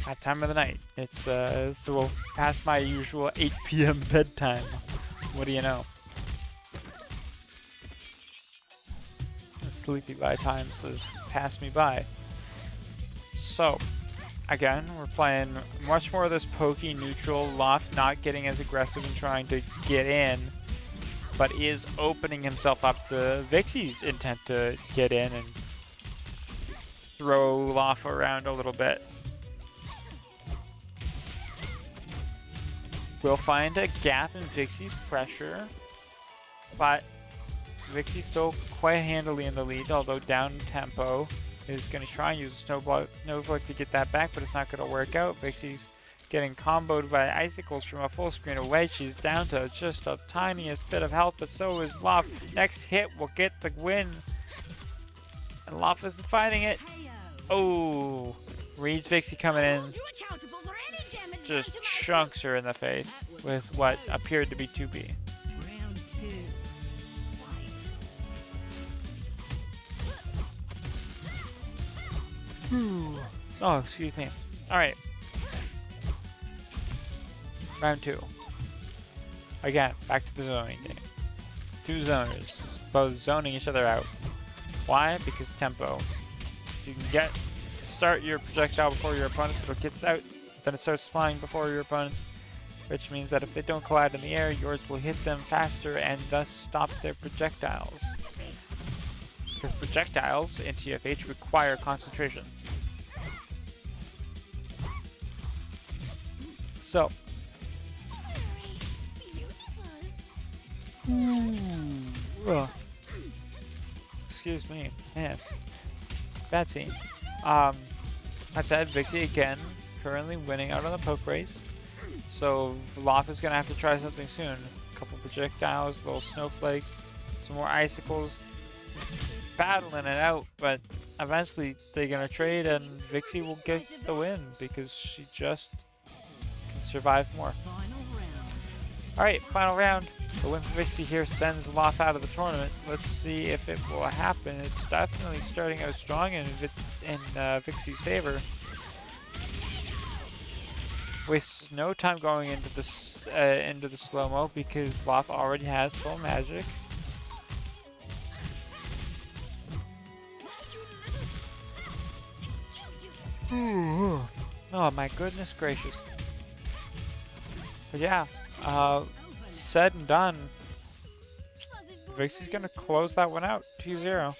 That time of the night. It's so past my usual 8 p.m. bedtime. What do you know? The sleepy by times have passed me by. So, again, we're playing much more of this pokey neutral. Loth not getting as aggressive and trying to get in, but is opening himself up to Vixie's intent to get in and throw Loth around a little bit. We'll find a gap in Vixie's pressure, but Vixie's still quite handily in the lead, although down tempo is going to try and use a snowflake to get that back, but it's not going to work out. Vixie's getting comboed by icicles from a full screen away. She's down to just a tiniest bit of health, but so is Loft. Next hit will get the win. And Loft is fighting it. Oh, reads Vixie coming in. Just chunks her in the face with what appeared to be 2B. Round 2. Fight. Oh, excuse me. Alright. Round 2. Again, back to the zoning game. Two zoners, both zoning each other out. Why? Because tempo. You can get to start your projectile before your opponent, but it gets out, then it starts flying before your opponent's, which means that if they don't collide in the air, yours will hit them faster and thus stop their projectiles. Because projectiles in TFH require concentration. So, ugh. Excuse me, man. Bad scene. That said, Vixie again, currently winning out on the poke race. So Loft is gonna have to try something soon. A couple projectiles, a little snowflake, some more icicles. Battling it out, but eventually they're gonna trade and Vixie will get the win because she just can survive more. Alright, final round. The win for Vixie here sends Loft out of the tournament. Let's see if it will happen. It's definitely starting out strong in Vixie's favor. Wastes no time going into the slow-mo because Loft already has full magic. Oh my goodness gracious. But yeah, said and done. Vixie's gonna close that one out, 2-0.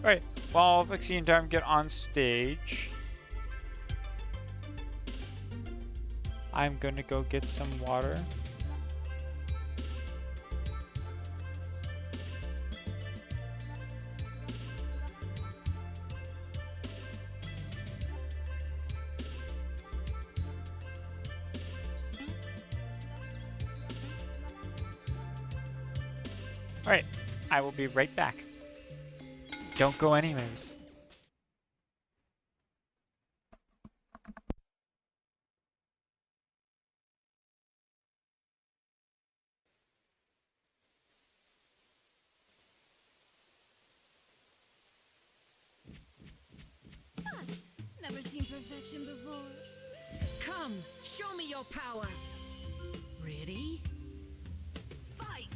Alright, while Vixie and Darm get on stage, I'm gonna go get some water. Alright, I will be right back. Don't go anyways. Never seen perfection before. Come, show me your power. Ready? Fight!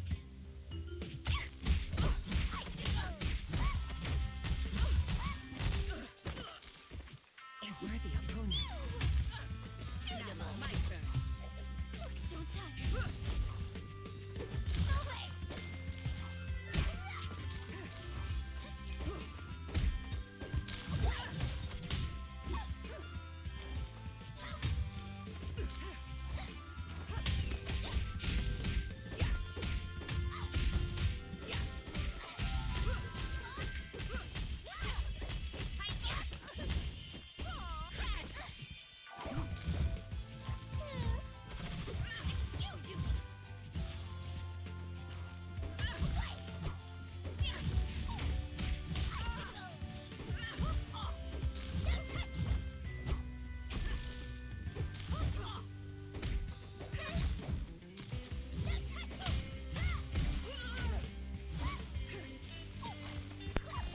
A worthy opponent. Now it's my turn. Don't touch. No way.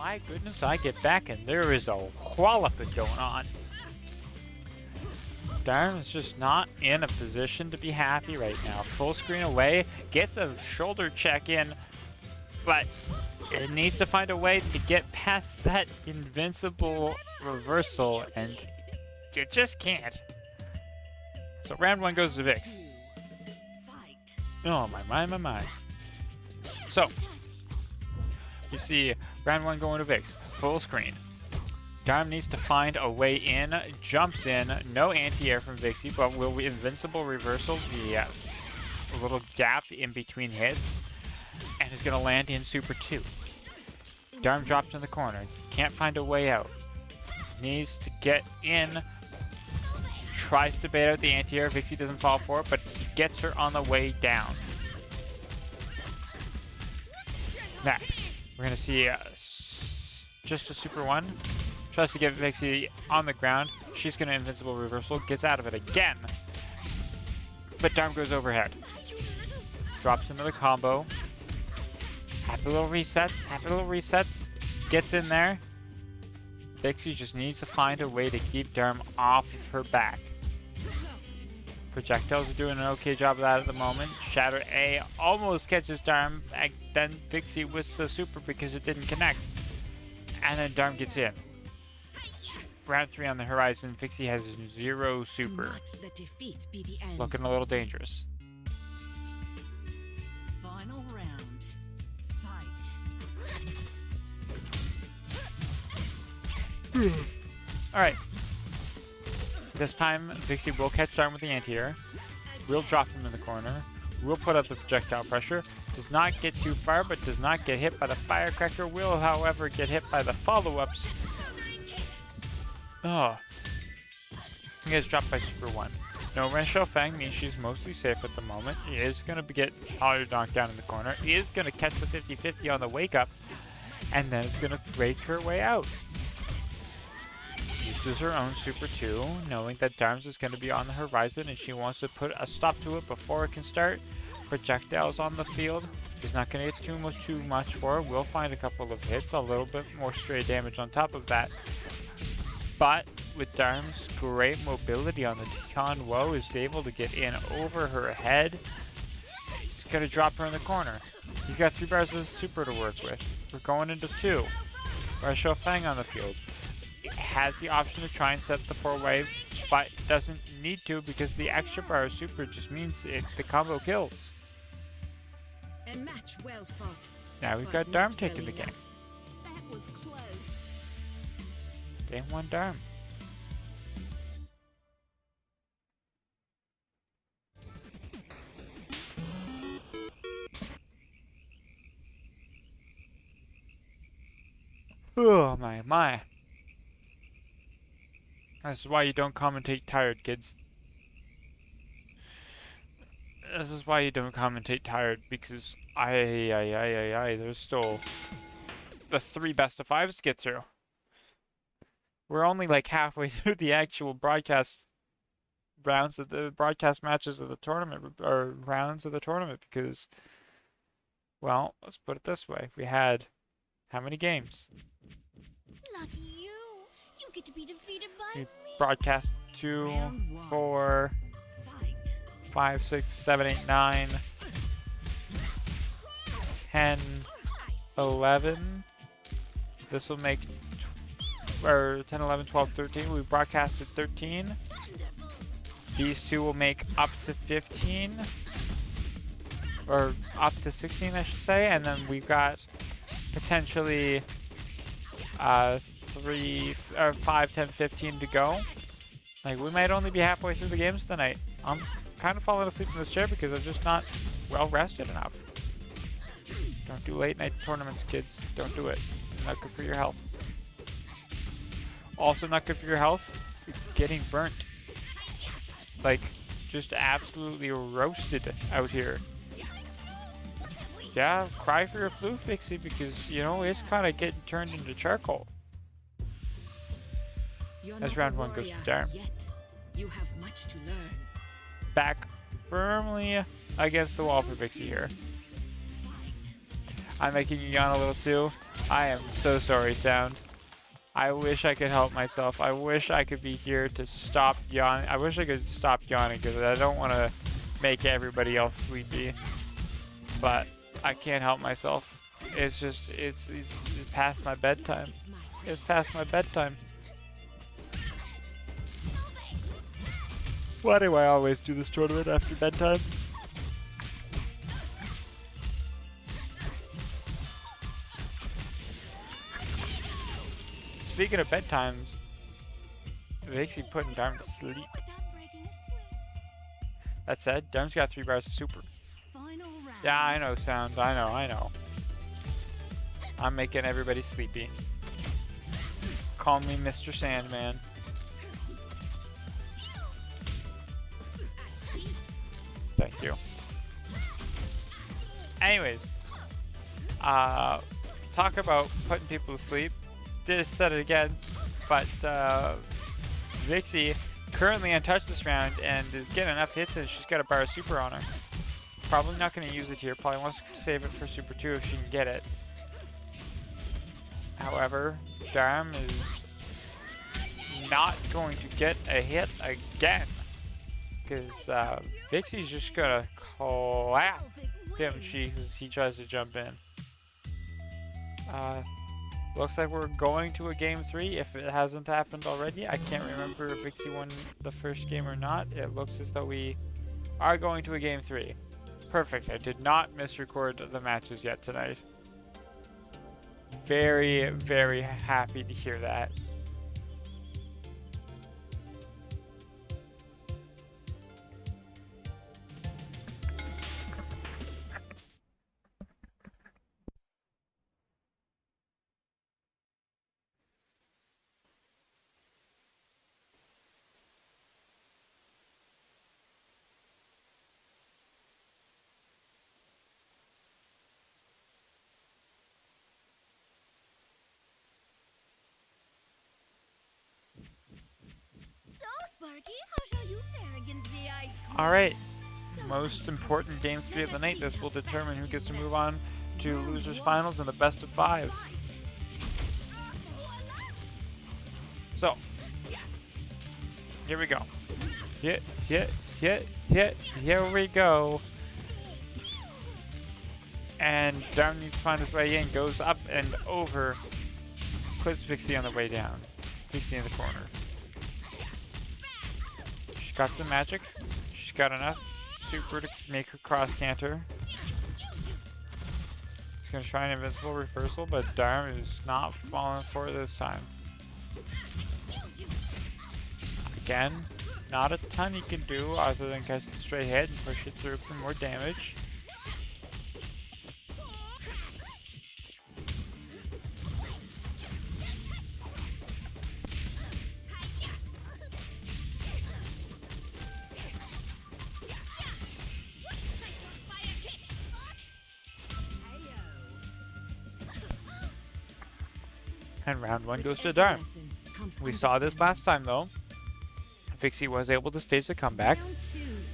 my goodness, I get back and there is a walloping going on. Darm is just not in a position to be happy right now. Full screen away, gets a shoulder check in, but it needs to find a way to get past that invincible reversal, and it just can't. So round 1 goes to Vix. Oh, my. So, you see round 1 going to Vix. Full screen. Darm needs to find a way in, jumps in, no anti-air from Vixie, but will invincible reversal the little gap in between hits, and is going to land in Super 2. Darm drops in the corner, can't find a way out. Needs to get in, tries to bait out the anti-air, Vixie doesn't fall for it, but he gets her on the way down. Next, we're going to see just a Super 1. Tries to get Vixie on the ground. She's going to invincible reversal, gets out of it again. But Darm goes overhead. Drops into the combo. Happy little resets. Gets in there. Vixie just needs to find a way to keep Darm off of her back. Projectiles are doing an okay job of that at the moment. Shatter A almost catches Darm, and then Vixie whisks a super because it didn't connect. And then Darm gets in. Round 3 on the horizon, Vixie has 0 super. Looking a little dangerous. Final round. Fight. Alright. This time, Vixie will catch Darm with the anti-air. We'll drop him in the corner. We'll put up the projectile pressure. Does not get too far, but does not get hit by the firecracker. Will, however, get hit by the follow-ups. Oh. He gets dropped by Super 1. No Ren Fang means she's mostly safe at the moment. He is going to get auto knocked down in the corner. He is going to catch the 50-50 on the wake up. And then it's going to break her way out. Uses her own Super 2, knowing that Darm's is going to be on the horizon and she wants to put a stop to it before it can start. Projectiles on the field. He's not going to get too much for it. We'll find a couple of hits, a little bit more stray damage on top of that. But with Darm's great mobility on the Tian Woe, is able to get in over her head. He's going to drop her in the corner. He's got 3 bars of super to work with. We're going into 2. Ren Fang on the field. It has the option to try and set the 4-way, but doesn't need to because the extra bar of super just means the combo kills. A match well fought. Now we've got Darm taking the game. That was close. Game 1 Darm. Oh my. This is why you don't commentate tired, kids. This is why you don't commentate tired, because there's still the 3 best of 5s to get through. We're only like halfway through the actual broadcast rounds of the broadcast matches of the tournament, or rounds of the tournament, because, well, let's put it this way. We had how many games? Lucky you. You get to be defeated by We broadcast 2, 4, 5, 6, 7, 8, 9, 10, 11. This will make 10, 11, 12, 13. We broadcasted 13. These 2 will make up to 15. Or up to 16, I should say. And then we've got potentially 3, or 5, 10, 15 to go. Like, we might only be halfway through the games tonight. I'm kind of falling asleep in this chair because I'm just not well rested enough. Don't do late night tournaments, kids. Don't do it. Not good for your health. Also not good for your health, getting burnt. Like, just absolutely roasted out here. Yeah, cry for your flu, Vixie, because, you know, it's kind of getting turned into charcoal. As round 1 goes to Darm. You have much to learn. Back firmly against the wall for Vixie here. I'm making you yawn a little too. I am so sorry, Sound. I wish I could help myself. I wish I could be here to stop yawning. I wish I could stop yawning because I don't want to make everybody else sleepy. But I can't help myself. It's just, it's past my bedtime. It's past my bedtime. Why do I always do this tournament after bedtime? Speaking of bedtimes, Vixie putting Darm to sleep. That said, Darm's got 3 bars of super. Yeah, I know, Sound. I know. I'm making everybody sleepy. Call me Mr. Sandman. Thank you. Anyways, talk about putting people to sleep. Just said it again, but Vixie currently untouched this round and is getting enough hits and she's got a bar of super on her. Probably not going to use it here. Probably wants to save it for super 2 if she can get it. However, Darm is not going to get a hit again because Vixie's just gonna clap him as he tries to jump in. Looks like we're going to a game 3 if it hasn't happened already. I can't remember if Vixie won the first game or not. It looks as though we are going to a game 3. Perfect. I did not misrecord the matches yet tonight. Very, very happy to hear that. Sparky, how shall you fare against the ice queen? Alright, most important game 3 of the night. This will determine who gets to move on to losers finals and the best of 5s. So, here we go. Here we go. And Darm needs to find his way in, goes up and over, clips Vixie on the way down. Vixie in the corner. She's got some magic. She's got enough super to make her cross canter. She's gonna try an invincible reversal, but Darm is not falling for it this time. Again, not a ton he can do other than catch the straight hit and push it through for more damage. And round 1 goes to Darm. We saw this last time though. Vixie was able to stage the comeback.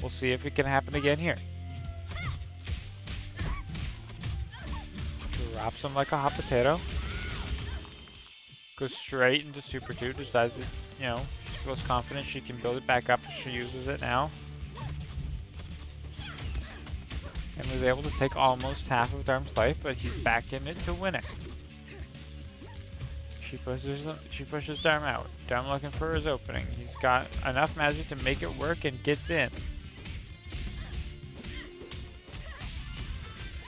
We'll see if it can happen again here. Drops him like a hot potato. Goes straight into Super 2. Decides that, you know, she feels confident she can build it back up if she uses it now. And was able to take almost half of Darm's life, but he's back in it to win it. She pushes Darm out. Darm looking for his opening. He's got enough magic to make it work and gets in.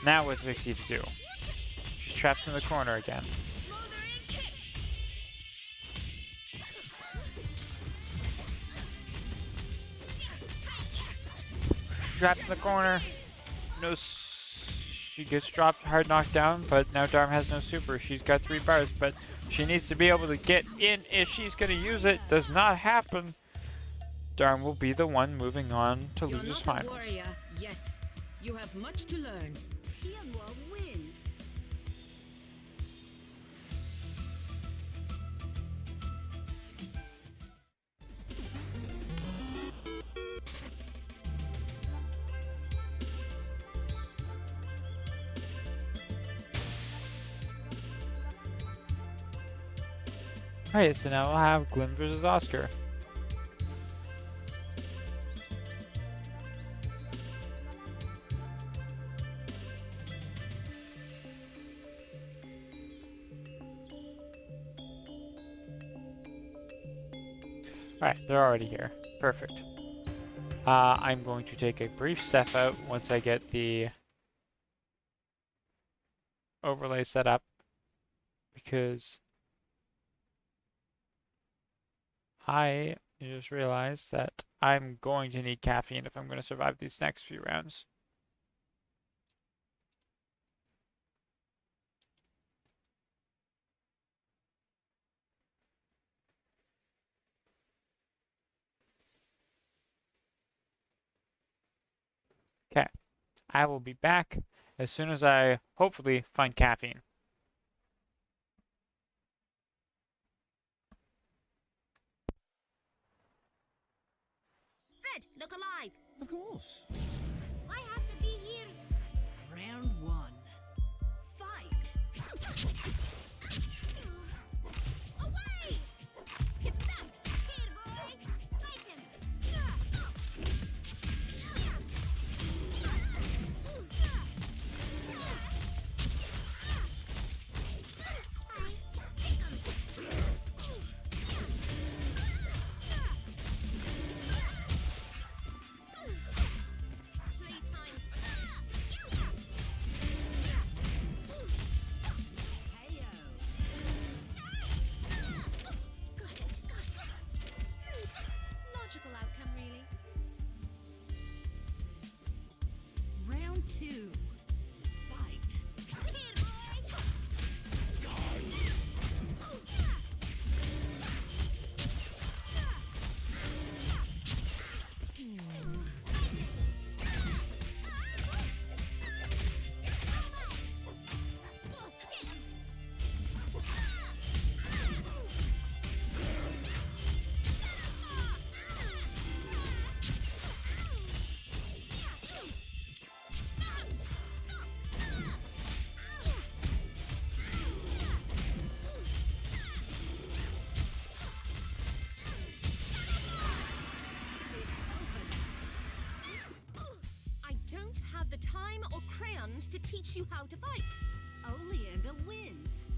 Now what's Vixie to do? She's trapped in the corner again. Trapped in the corner. No. She gets dropped, hard knocked down, but now Darm has no super. She's got 3 bars, but she needs to be able to get in if she's going to use it. Does not happen. Darm will be the one moving on to losers finals. You're not a warrior yet. You have much to learn. Tianhua wins. Alright, so now we'll have Glim versus Oscar. Alright, they're already here. Perfect. I'm going to take a brief step out once I get the overlay set up, because I just realized that I'm going to need caffeine if I'm going to survive these next few rounds. Okay, I will be back as soon as I hopefully find caffeine. Fred, look alive. Of course. I have to be here. Round one. Fight. Away! Get back! Here, boy! Fight him! Stop! Three times. KO. Got it. Logical outcome, really. Round two. Fight. Here, boy! I don't have the time or crayons to teach you how to fight. Oleander wins.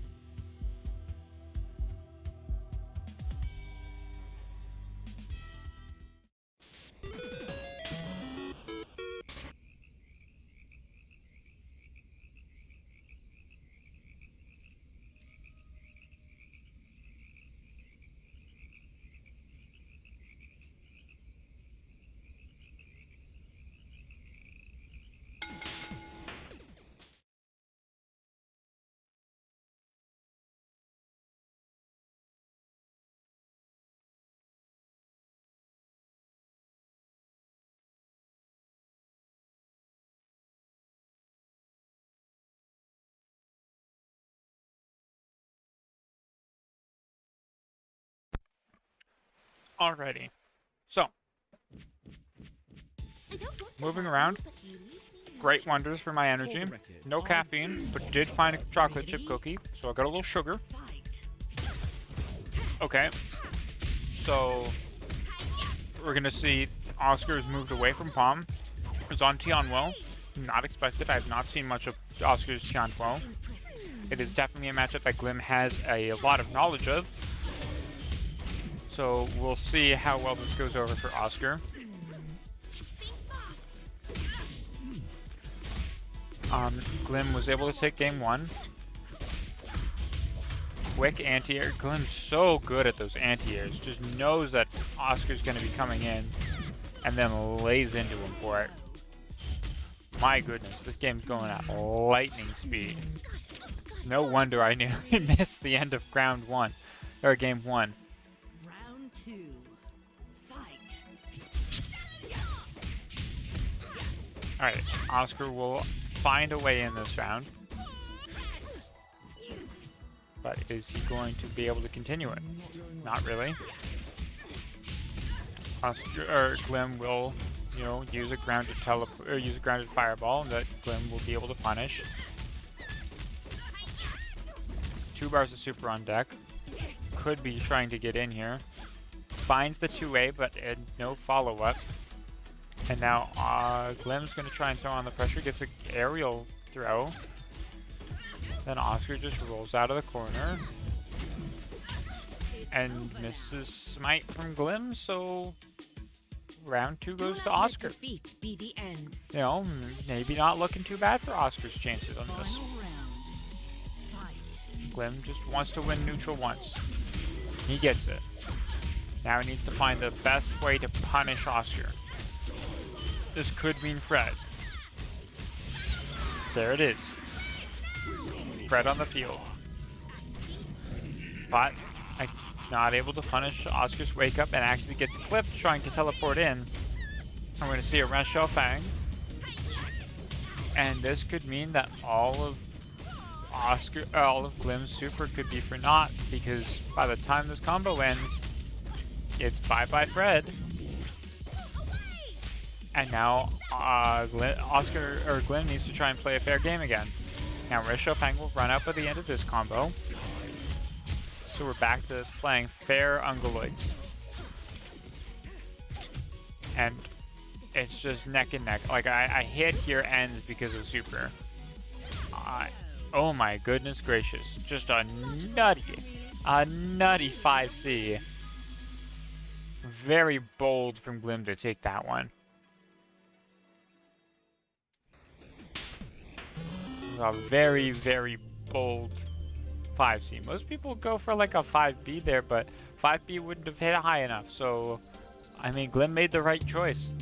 Alrighty. So, I don't want to moving help around. you, but you leave me Great wonders for my energy. No caffeine, but did find a chocolate chip cookie, so I got a little sugar. Fight. Okay. So, we're gonna see Oscar's moved away from Palm. Is on Tianwo. Not expected. I have not seen much of Oscar's Tianwo. It is definitely a matchup that Glim has a lot of knowledge of. So we'll see how well this goes over for Oscar. Glim was able to take game one. Quick anti-air. Glim's so good at those anti-airs. Just knows that Oscar's going to be coming in and then lays into him for it. My goodness, this game's going at lightning speed. No wonder I nearly missed the end of round one, or game one. Round two. Fight. Alright, Oscar will find a way in this round. But is he going to be able to continue it? Not really. Oscar or Glim will, use a grounded use a grounded fireball that Glim will be able to punish. 2 bars of super on deck. could be trying to get in here. Finds the 2A, but no follow-up. And now Glim's going to try and throw on the pressure. Gets an aerial throw. Then Oscar just rolls out of the corner. And misses smite from Glim, so round 2 goes to Oscar. Defeat be the end. You know, maybe not looking too bad for Oscar's chances on this. Final round. Fight. Glim just wants to win neutral once. He gets it. Now he needs to find the best way to punish Oscar. This could mean Fred. There it is. Fred on the field. But I'm not able to punish Oscar's wake up and actually gets clipped trying to teleport in. I'm going to see a Red Shell Fang. And this could mean that all of Glim's super could be for naught, because by the time this combo ends, it's bye-bye Fred. And now Glim needs to try and play a fair game again. Now Red Shell Fang will run up at the end of this combo. So we're back to playing fair Ungoloids. And it's just neck and neck. Like, I hit here ends because of super. Oh my goodness gracious. Just a nutty 5C. Very bold from Glim to take that one. A very, very bold 5C. Most people go for like a 5B there, but 5B wouldn't have hit high enough. So, I mean, Glim made the right choice.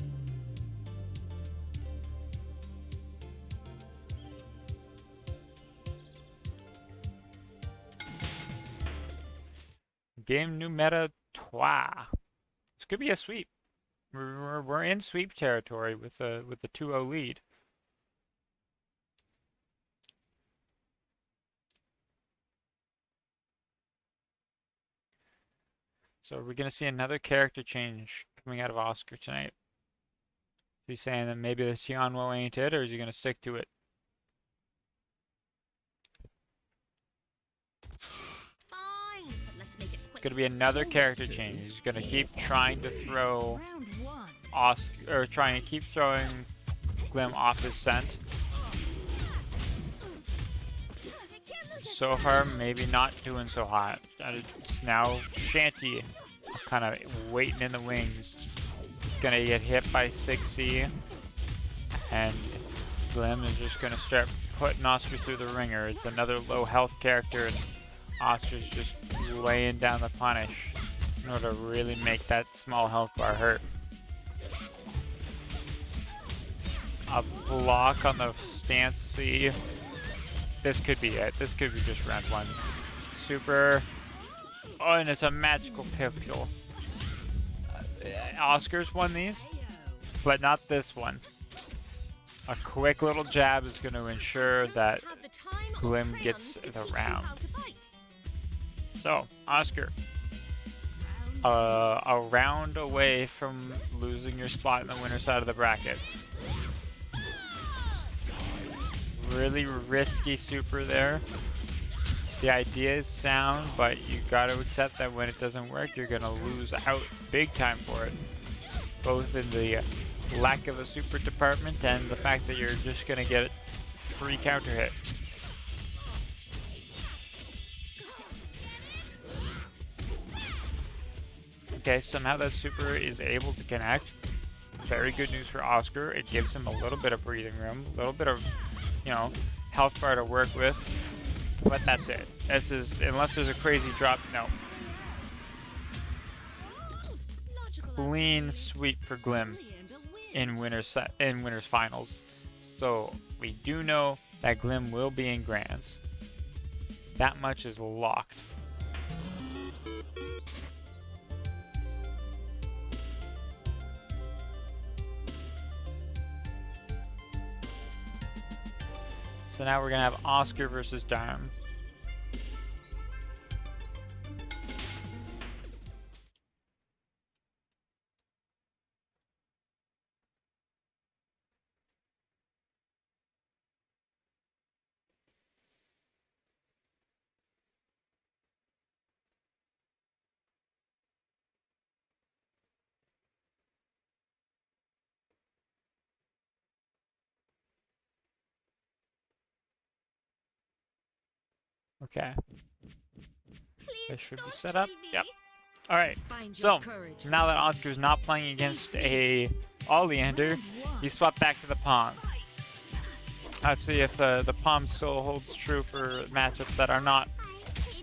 Game new meta 3. This could be a sweep. We're in sweep territory with the 2-0 lead. So we're going to see another character change coming out of Oscar tonight. Is he saying that maybe the Tianwo ain't it, or is he going to stick to it? Fine, but let's make it quick. Going to be another character change. He's going to keep trying to throw Round 1. Oscar, or trying to keep throwing Glim off his scent. So far, maybe not doing so hot. It's now Shanty kind of waiting in the wings. He's going to get hit by 6C. And Glim is just going to start putting Oscar through the ringer. It's another low health character, and Oscar's just laying down the punish in order to really make that small health bar hurt. A block on the stance C. This could be it. This could be just round 1. Super. Oh, and it's a magical pixel. Oscar's won these, but not this one. A quick little jab is going to ensure that Glim gets the round. So, Oscar. A round away from losing your spot in the winner side of the bracket. Really risky super there. The idea is sound, but you gotta accept that when it doesn't work, you're gonna lose out big time for it. Both in the lack of a super department and the fact that you're just gonna get free counter hit. Okay, somehow that super is able to connect. Very good news for Oscar. It gives him a little bit of breathing room, a little bit of, you know, health bar to work with, but that's it. This is, unless there's a crazy drop, no. Clean sweep for Glim in winners finals. So we do know that Glim will be in grands. That much is locked. So now we're going to have Oscar versus Darm. Okay. Please This should be don't set up. kill me. Yep. Alright. Find So, your courage. now that Oscar's not playing against a Oleander, he swapped back to the Palm. Let's see if the Palm still holds true for matchups that are not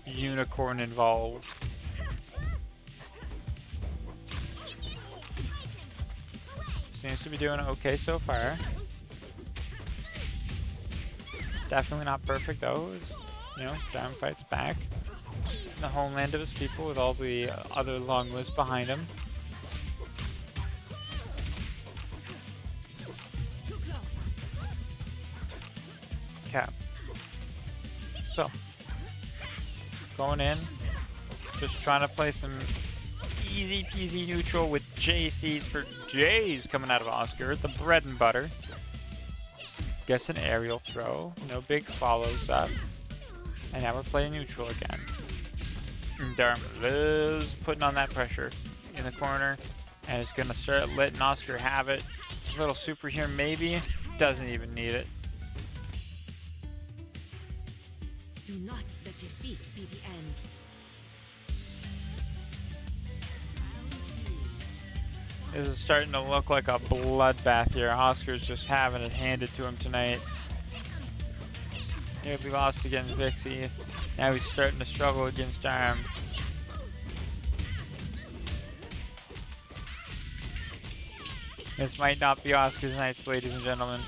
unicorn involved. Seems to be doing okay so far. Definitely not perfect though, as, you know, Darm fights back. The homeland of his people with all the other long lists behind him. Okay. So, going in, just trying to play some easy peasy neutral with JCs for J's coming out of Oscar, the bread and butter. Gets an aerial throw, no big follows up, and now we're playing neutral again. And Darm loves putting on that pressure in the corner, and it's gonna start letting Oscar have it. A little super here maybe, doesn't even need it. Do not let defeat be the end. This is starting to look like a bloodbath here. Oscar's just having it handed to him tonight. Nearly lost against Vixie. Now he's starting to struggle against Darm. This might not be Oscar's nights, ladies and gentlemen.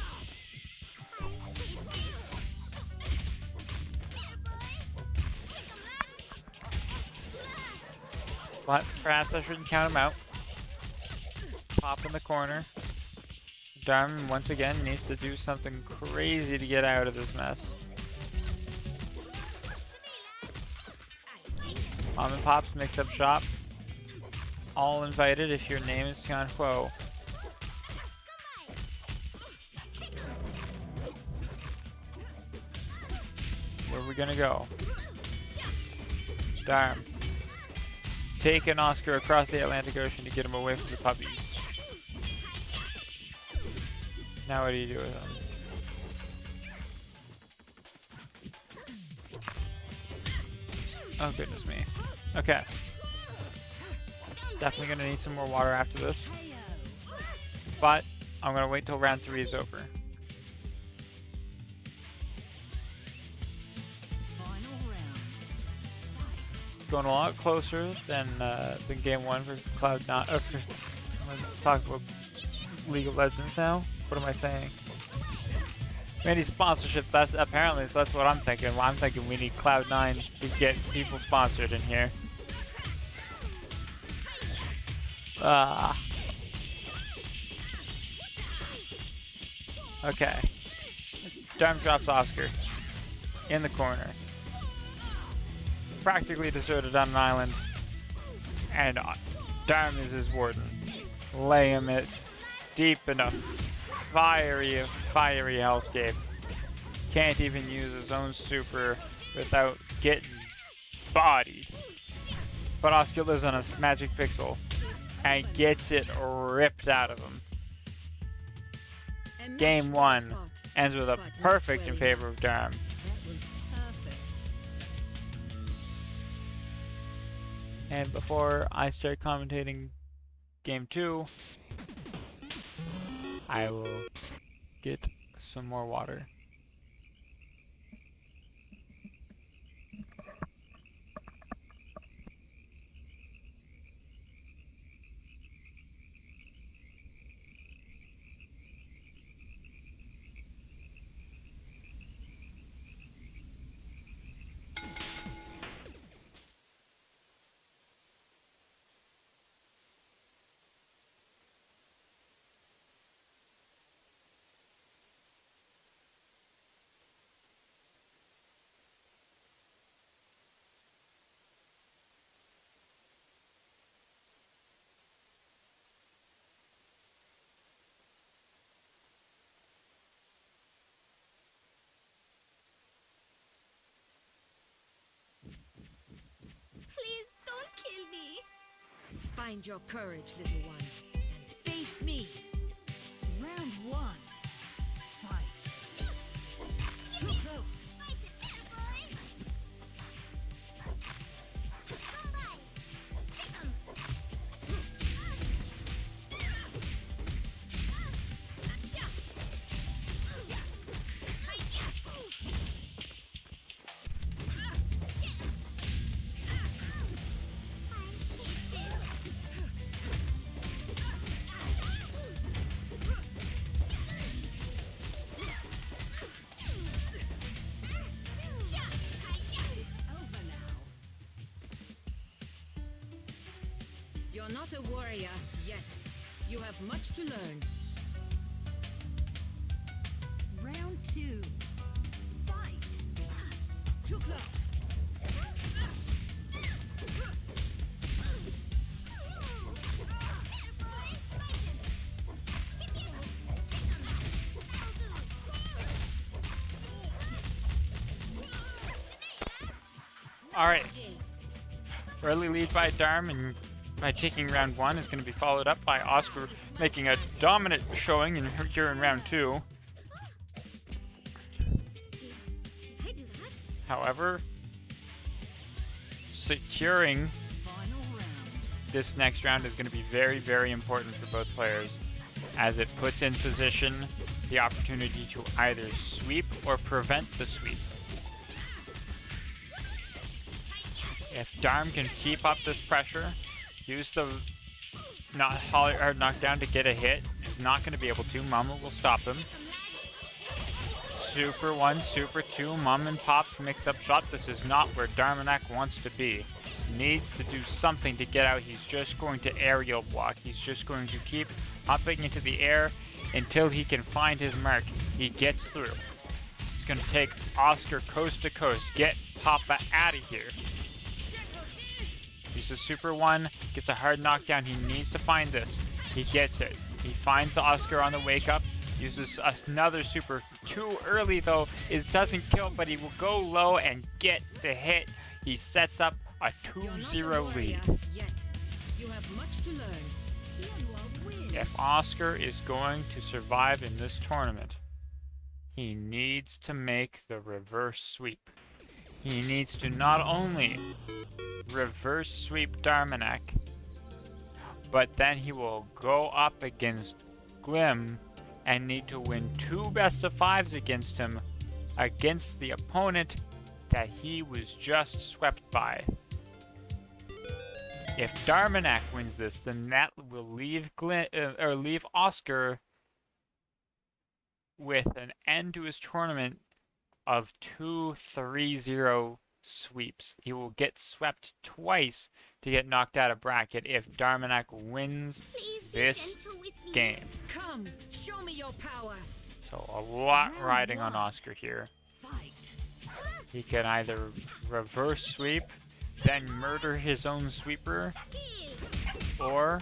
But perhaps I shouldn't count him out. Pop in the corner. Darm once again needs to do something crazy to get out of this mess. Mom and Pop's mix-up shop. All invited if your name is Tian Huo. Where are we gonna go? Darm. Taking Oscar across the Atlantic Ocean to get him away from the puppies. Now what do you do with him? Oh goodness me. Okay. Definitely gonna need some more water after this. But I'm gonna wait till round 3 is over. Going a lot closer than game 1 versus Cloud9. I'm gonna talk about League of Legends now. What am I saying? We need sponsorship. That's what I'm thinking. Well, I'm thinking we need Cloud9 to get people sponsored in here. Okay. Darm drops Oscar in the corner. Practically deserted on an island, and Darm is his warden. Lay him it deep in a fiery hellscape. Can't even use his own super without getting bodied. But Oscar lives on a magic pixel and gets it ripped out of him. Game 1 ends with a perfect in favor of Darm. And before I start commentating game 2, I will get some more water. Please don't kill me. Find your courage, little one, and face me. Round 1. Fight. Too close. You're not a warrior yet. You have much to learn. Round 2. Fight. Too close. Alright. Early lead by Darm, and by taking round 1 is going to be followed up by Oscar making a dominant showing here in round 2. However, securing Final round. this next round is going to be very, very important for both players, as it puts in position the opportunity to either sweep or prevent the sweep. If Darm can keep up this pressure, use the knockdown to get a hit, he's not going to be able to. Mama will stop him. Super 1, Super 2, Mum and Pop's mix-up shot. This is not where Darmanak wants to be. Needs to do something to get out. He's just going to aerial block. He's just going to keep hopping into the air until he can find his mark. He gets through. He's going to take Oscar coast to coast. Get Papa out of here. Uses Super 1, gets a hard knockdown. He needs to find this. He gets it. He finds Oscar on the wake up. Uses another Super. Too early though. It doesn't kill, but he will go low and get the hit. He sets up a 2-0 lead. Yet. You have much to learn. Tianhua wins. If Oscar is going to survive in this tournament, he needs to make the reverse sweep. He needs to not only reverse sweep Darmanak, but then he will go up against Glim and need to win 2 best-of-5s against him, against the opponent that he was just swept by. If Darmanak wins this, then that will leave leave Oscar with an end to his tournament of 2 3-0 sweeps. He will get swept twice to get knocked out of bracket if Darmanak wins this game. Come, show me your power. So a lot riding on Oscar here. Fight. He can either reverse sweep, then murder his own sweeper, or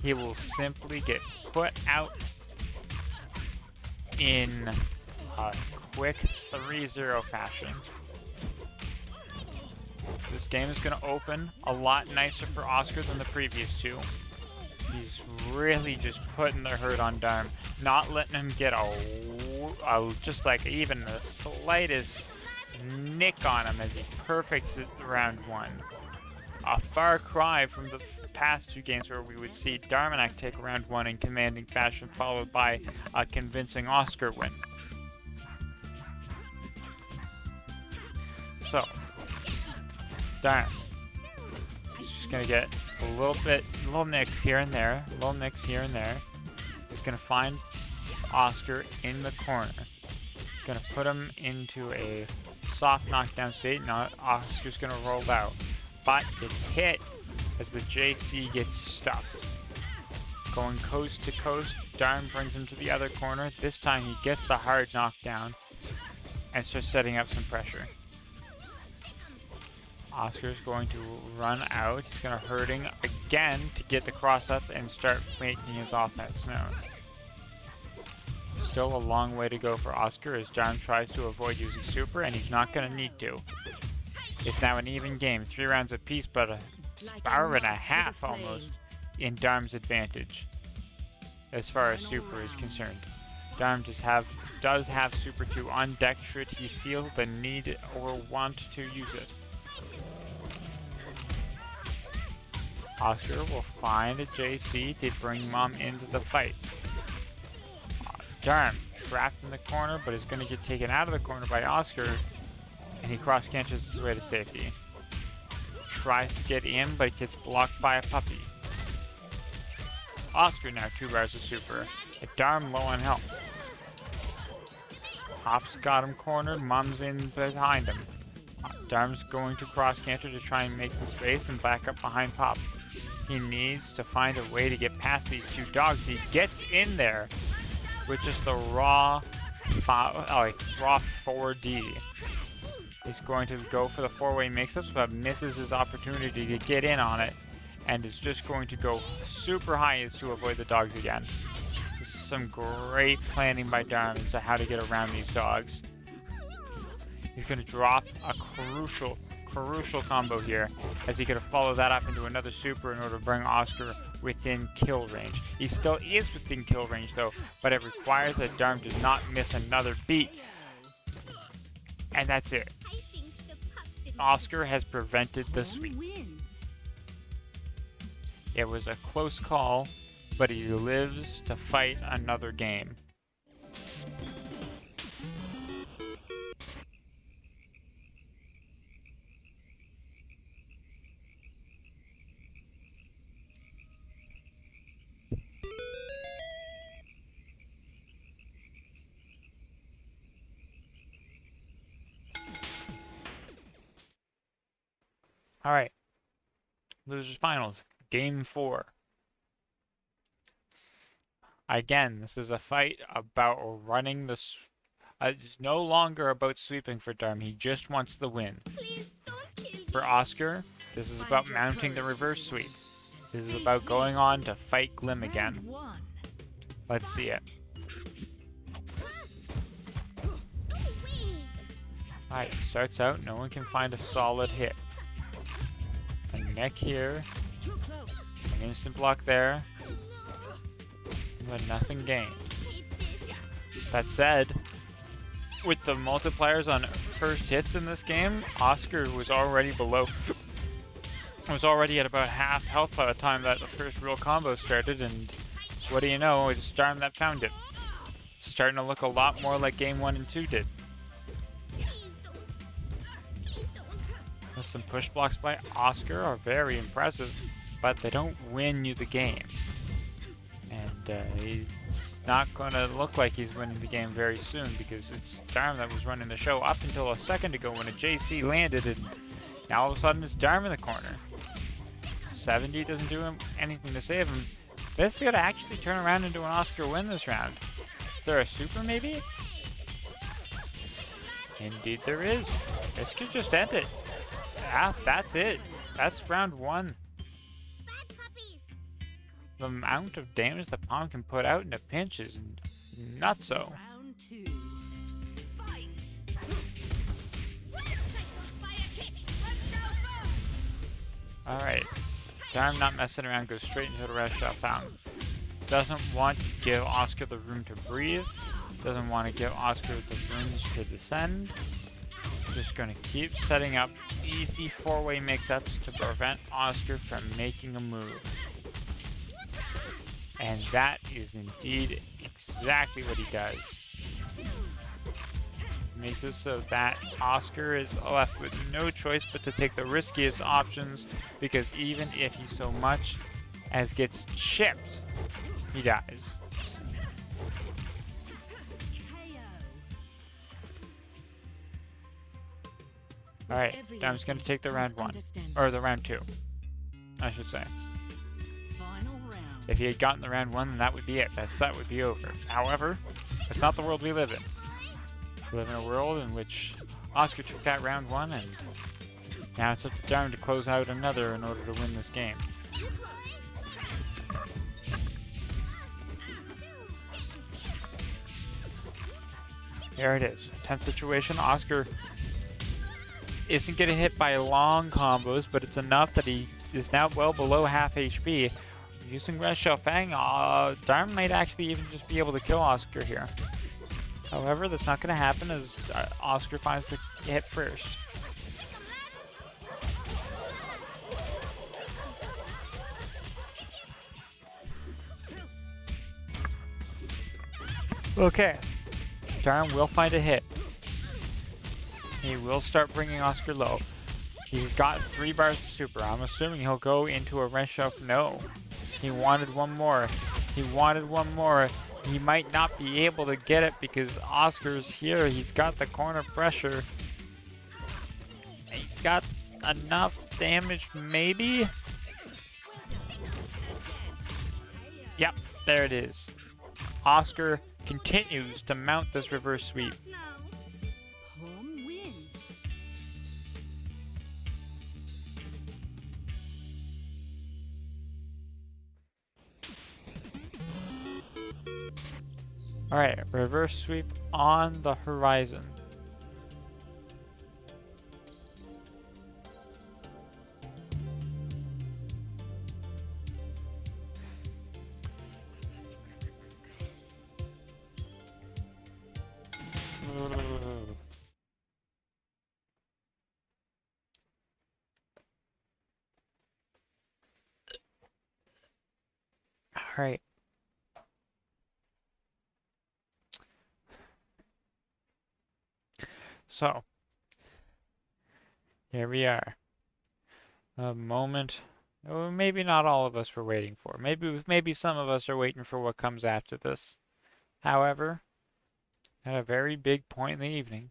he will simply get put out in a quick 3-0 fashion. This game is going to open a lot nicer for Oscar than the previous 2. He's really just putting the hurt on Darm, not letting him get just like even the slightest nick on him as he perfects round 1. A far cry from the past 2 games where we would see Darmanak take round 1 in commanding fashion, followed by a convincing Oscar win. So, Darm. He's just gonna get little nicks here and there, He's gonna find Oscar in the corner. Gonna put him into a soft knockdown state. Now Oscar's gonna roll out, but gets hit as the JC gets stuffed. Going coast to coast, Darm brings him to the other corner. This time he gets the hard knockdown and starts setting up some pressure. Oscar's going to run out. He's going to hurting again to get the cross up and start making his offense known. Still a long way to go for Oscar as Darm tries to avoid using super, and he's not going to need to. It's now an even game, 3 rounds apiece, but a hour and a half almost in Darm's advantage as far as super is concerned. Darm does have super 2 on deck should he feel the need or want to use it. Oscar will find a JC to bring Mom into the fight. Darm trapped in the corner, but is going to get taken out of the corner by Oscar, and he cross-canches his way to safety. Tries to get in, but gets blocked by a puppy. Oscar now 2 bars of super. Darm low on health. Pop's got him cornered, Mom's in behind him. Darm's going to cross-canter to try and make some space and back up behind Pop. He needs to find a way to get past these two dogs. He gets in there with just the raw 4D. He's going to go for the four-way mix-ups, but misses his opportunity to get in on it, and is just going to go super high as to avoid the dogs again. This is some great planning by Darm as to how to get around these dogs. He's going to drop a crucial combo here, as he could have followed that up into another super in order to bring Oscar within kill range. He still is within kill range though, but it requires that Darm does not miss another beat. And that's it. Oscar has prevented the sweep. Wins. It was a close call, but he lives to fight another game. All right, losers finals, game 4. Again, this is a fight about running the. It's no longer about sweeping for Darm. He just wants the win. For Oscar, this is about mounting the reverse sweep. This is about going on to fight Glim again. Round 1. Let's see it. Alright, starts out, no one can find a solid hit. A neck here, an instant block there, but nothing gained. That said, with the multipliers on first hits in this game, Oscar was already at about half health by the time that the first real combo started, and what do you know, it's Darm that found it. It's starting to look a lot more like game 1 and 2 did. Some push blocks by Oscar are very impressive, but they don't win you the game. And he's not going to look like he's winning the game very soon, because it's Darm that was running the show up until a second ago when a JC landed, and now all of a sudden it's Darm in the corner. 70 doesn't do him anything to save him. This could actually turn around into an Oscar win this round. Is there a super maybe? Indeed there is. This could just end it. Yeah, that's it. That's round 1. The amount of damage the Palm can put out in a pinch is nuts so. Round 2. Fight. Alright. Darm not messing around, goes straight into the rest shot fountain. Doesn't want to give Oscar the room to breathe. Doesn't want to give Oscar the room to descend. Just going to keep setting up easy four-way mix-ups to prevent Oscar from making a move. And that is indeed exactly what he does. Makes it so that Oscar is left with no choice but to take the riskiest options, because even if he so much as gets chipped, he dies. Alright, I'm just going to take the round 1. Or the round 2, I should say. Final round. If he had gotten the round 1, then that would be it. That would be over. However, that's not the world we live in. We live in a world in which Oscar took that round 1, and now it's up to Darm to close out another in order to win this game. Here it is. Tense situation. Oscar isn't getting hit by long combos, but it's enough that he is now well below half HP. Using Red Shell Fang, Darm might actually even just be able to kill Oscar here. However, that's not going to happen as Oscar finds the hit first. Okay, Darm will find a hit. He will start bringing Oscar low. He's got 3 bars of super. I'm assuming he'll go into a wrench shove. No. He wanted one more. He wanted one more. He might not be able to get it because Oscar's here. He's got the corner pressure. He's got enough damage, maybe? Yep, there it is. Oscar continues to mount this reverse sweep. No. Home wins. Alright, reverse sweep on the horizon. Alright. So, here we are. A moment, maybe not all of us were waiting for. Maybe some of us are waiting for what comes after this. However, at a very big point in the evening,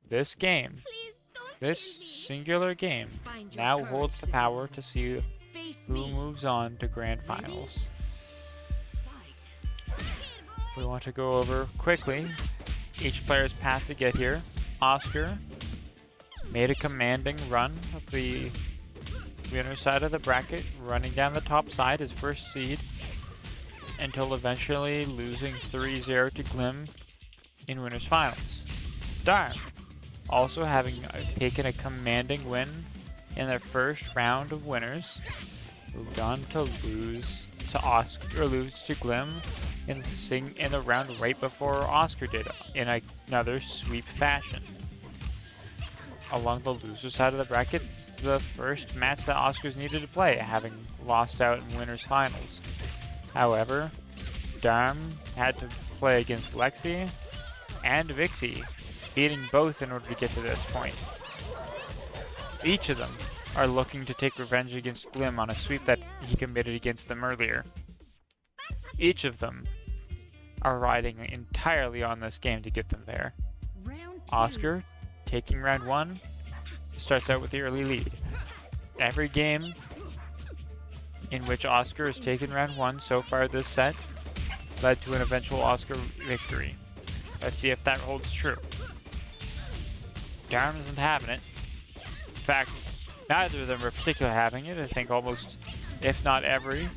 this game, Please don't this kill me. singular game, Find your now courage holds the to power to see face who me. moves on to grand finals. Fight. We want to go over quickly each player's path to get here. Oscar made a commanding run of the winner side of the bracket, running down the top side as first seed, until eventually losing 3-0 to Glim in winners finals. Darm, also having taken a commanding win in their first round of winners, moved on to lose to Glim in the round right before Oscar did, in another sweep fashion. Along the loser side of the bracket, it's the first match that Oscars needed to play, having lost out in winners finals. However, Darm had to play against Lexi and Vixie, beating both in order to get to this point. Each of them are looking to take revenge against Glim on a sweep that he committed against them earlier. Each of them are riding entirely on this game to get them there. Round two. Oscar, taking round one, starts out with the early lead. Every game in which Oscar has taken round one so far this set led to an eventual Oscar victory. Let's see if that holds true. Darm isn't having it. In fact, neither of them are particularly having it. I think almost, if not every,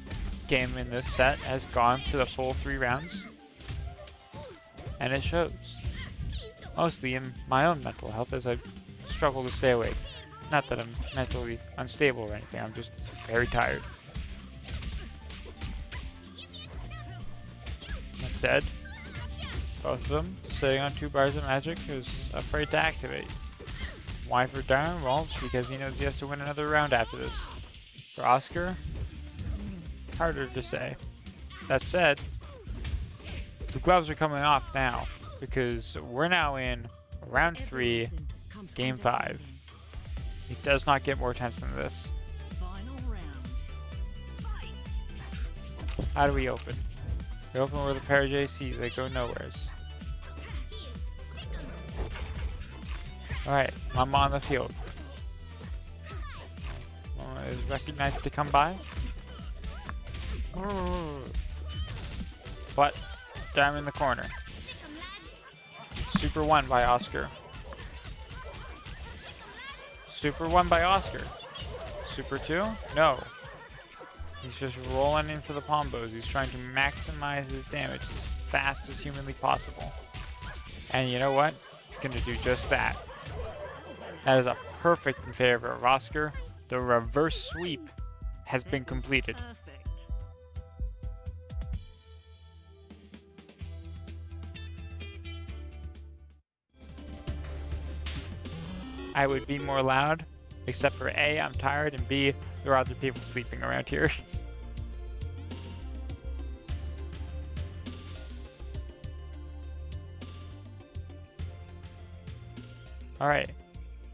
game in this set has gone to the full 3 rounds. And it shows. Mostly in my own mental health as I struggle to stay awake. Not that I'm mentally unstable or anything, I'm just very tired. That said, both of them sitting on 2 bars of magic who's afraid to activate. Why for Darm? Well, because he knows he has to win another round after this. For Oscar, harder to say. That said, the gloves are coming off now, because we're now in round 3, game 5. It does not get more tense than this. Final round. Fight. How do we open? We open with a pair of JCs, they go nowheres. Alright, Mama on the field. Mama is recognized to come by. But, Darm in the corner. Super 1 by Oscar. Super 1 by Oscar. Super 2? No. He's just rolling in for the combos. He's trying to maximize his damage as fast as humanly possible. And you know what? He's going to do just that. That is a perfect in favor of Oscar. The reverse sweep has been completed. Perfect. I would be more loud, except for A, I'm tired, and B, there are other people sleeping around here. Alright,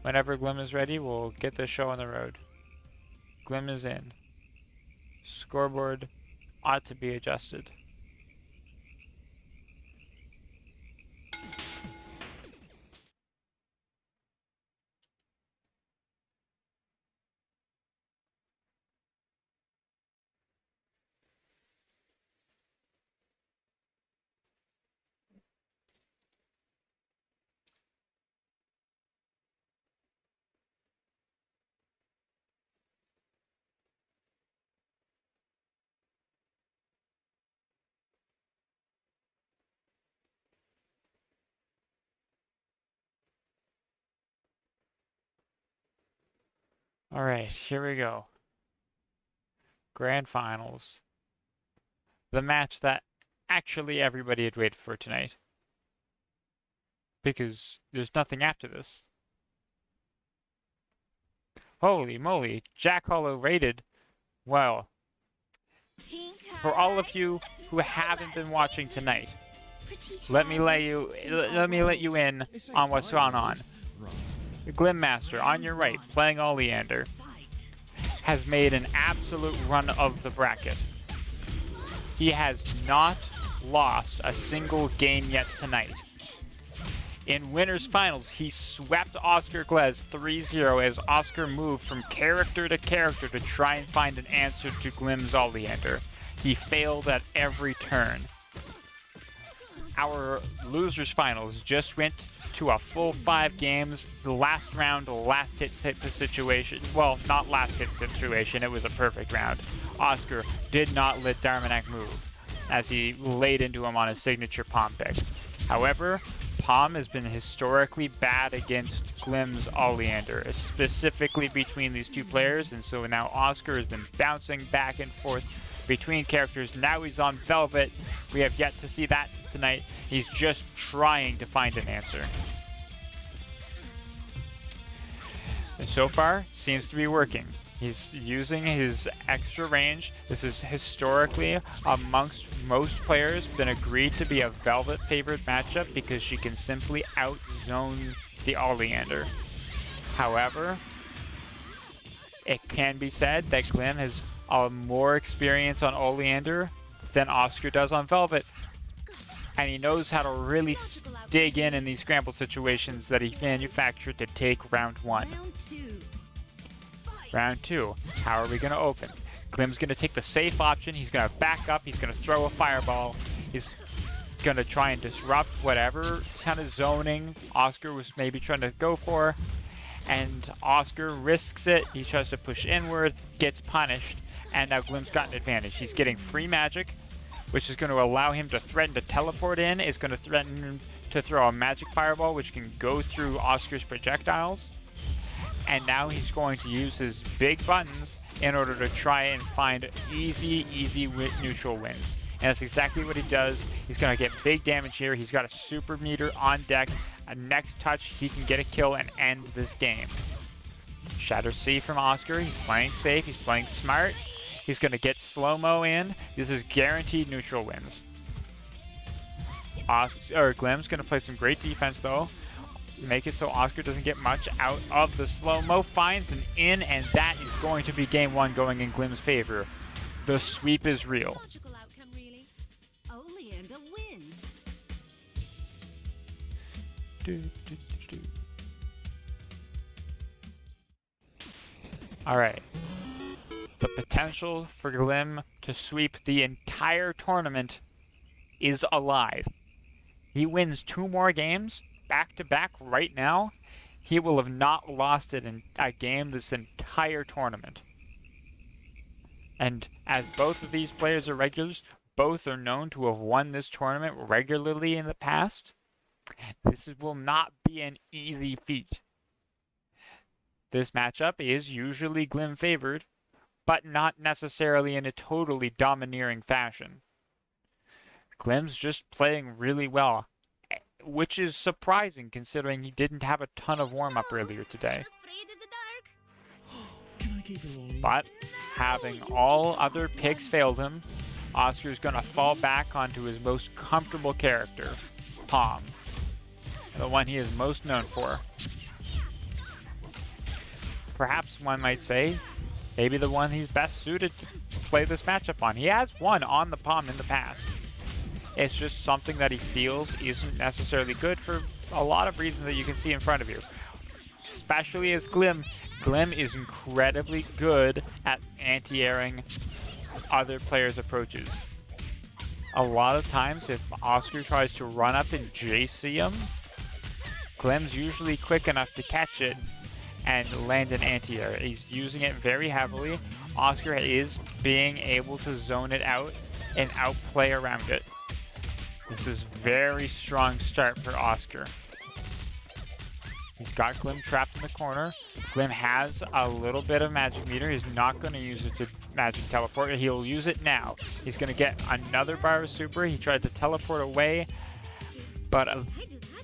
whenever Glim is ready, we'll get this show on the road. Glim is in. Scoreboard ought to be adjusted. Alright, here we go. Grand Finals. The match that actually everybody had waited for tonight. Because there's nothing after this. Holy moly, Jack Hollow rated. Well, for all of you who haven't been watching tonight, let me let you in on what's gone on. The Glim Master on your right, playing Oleander, has made an absolute run of the bracket. He has not lost a single game yet tonight. In winners finals, he swept Oscar Glez 3-0 as Oscar moved from character to character to try and find an answer to Glim's Oleander. He failed at every turn. Our losers finals just went to a full 5 games. The last round, the last hit situation. Well, not last hit situation. It was a perfect round. Oscar did not let Darmanak move as he laid into him on his signature palm pick. However, Palm has been historically bad against Glim's Oleander, specifically between these two players, and so now Oscar has been bouncing back and forth between characters. Now he's on Velvet. We have yet to see that tonight. He's just trying to find an answer. And so far, seems to be working. He's using his extra range. This is historically, amongst most players, been agreed to be a Velvet favored matchup because she can simply outzone the Oleander. However, it can be said that Glim has more experience on Oleander than Oscar does on Velvet. And he knows how to really dig in these scramble situations that he manufactured to take round 1. Round 2, how are we going to open? Glim's going to take the safe option. He's going to back up. He's going to throw a fireball. He's going to try and disrupt whatever kind of zoning Oscar was maybe trying to go for. And Oscar risks it. He tries to push inward, gets punished, and now Glim's got an advantage. He's getting free magic, which is going to allow him to threaten to teleport in. Is going to threaten to throw a magic fireball, which can go through Oscar's projectiles. And now he's going to use his big buttons in order to try and find easy neutral wins. And that's exactly what he does. He's going to get big damage here. He's got a super meter on deck. A next touch, he can get a kill and end this game. Shatter C from Oscar. He's playing safe. He's playing smart. He's going to get slow-mo in. This is guaranteed neutral wins. Glim's going to play some great defense, though. Make it so Oscar doesn't get much out of the slow-mo. Finds an in, and that is going to be game 1 going in Glim's favor. The sweep is real. Oleander wins. Alright. The potential for Glim to sweep the entire tournament is alive. He wins 2 more games back-to-back right now, he will have not lost it in a game this entire tournament. And as both of these players are regulars, both are known to have won this tournament regularly in the past. This will not be an easy feat. This matchup is usually Glim favored, but not necessarily in a totally domineering fashion. Glim's just playing really well, which is surprising considering he didn't have a ton of warm-up earlier today. But having all other picks failed him, Oscar's going to fall back onto his most comfortable character, Palm, the one he is most known for. Perhaps one might say, maybe the one he's best suited to play this matchup on. He has won on the Palm in the past. It's just something that he feels isn't necessarily good for a lot of reasons that you can see in front of you. Especially as Glim. Glim is incredibly good at anti-airing other players' approaches. A lot of times, if Oscar tries to run up and JC him, Glim's usually quick enough to catch it and land an anti-air. He's using it very heavily. Oscar is being able to zone it out and outplay around it. This is very strong start for Oscar. He's got Glim trapped in the corner. Glim has a little bit of magic meter. He's not going to use it to magic teleport. He'll use it now. He's going to get another bar of super. He tried to teleport away, but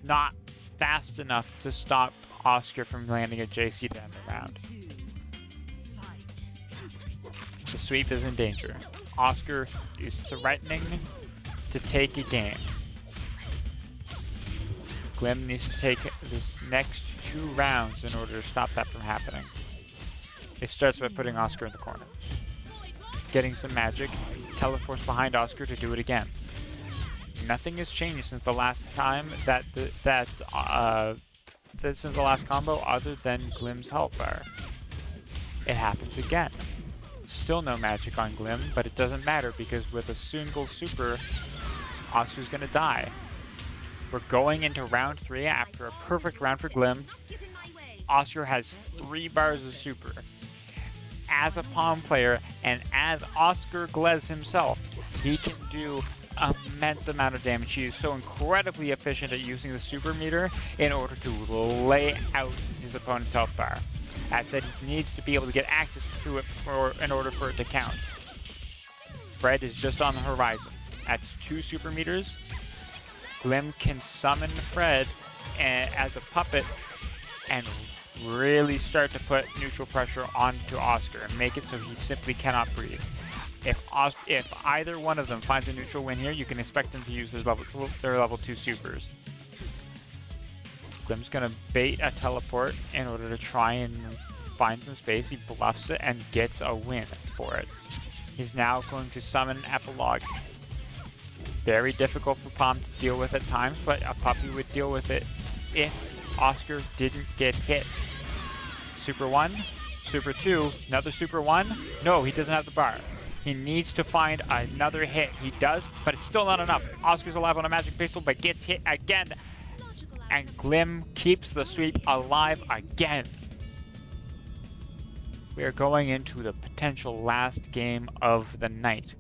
not fast enough to stop Oscar from landing a JC to end the round. The sweep is in danger. Oscar is threatening to take a game. Glim needs to take this next 2 rounds in order to stop that from happening. It starts by putting Oscar in the corner. Getting some magic, teleports behind Oscar to do it again. Nothing has changed since the last time since the last combo other than Glim's health bar. It happens again. Still no magic on Glim, but it doesn't matter because with a single super, Oscar's gonna die. We're going into round 3 after a perfect round for Glim. Oscar has 3 bars of super. As a palm player and as Oscar Glez himself, he can do immense amount of damage. He is so incredibly efficient at using the super meter in order to lay out his opponent's health bar. That said, he needs to be able to get access to it in order for it to count. Fred is just on the horizon. That's 2 super meters. Glim can summon Fred as a puppet and really start to put neutral pressure onto Oscar and make it so he simply cannot breathe. If either one of them finds a neutral win here, you can expect them to use their level 2 supers. Glim's gonna bait a teleport in order to try and find some space. He bluffs it and gets a win for it. He's now going to summon an epilogue. Very difficult for Palm to deal with at times, but a puppy would deal with it if Oscar didn't get hit. Super 1, Super 2, another Super 1. No, he doesn't have the bar. He needs to find another hit. He does, but it's still not enough. Oscar's alive on a magic pistol, but gets hit again. And Glim keeps the sweep alive again. We are going into the potential last game of the night.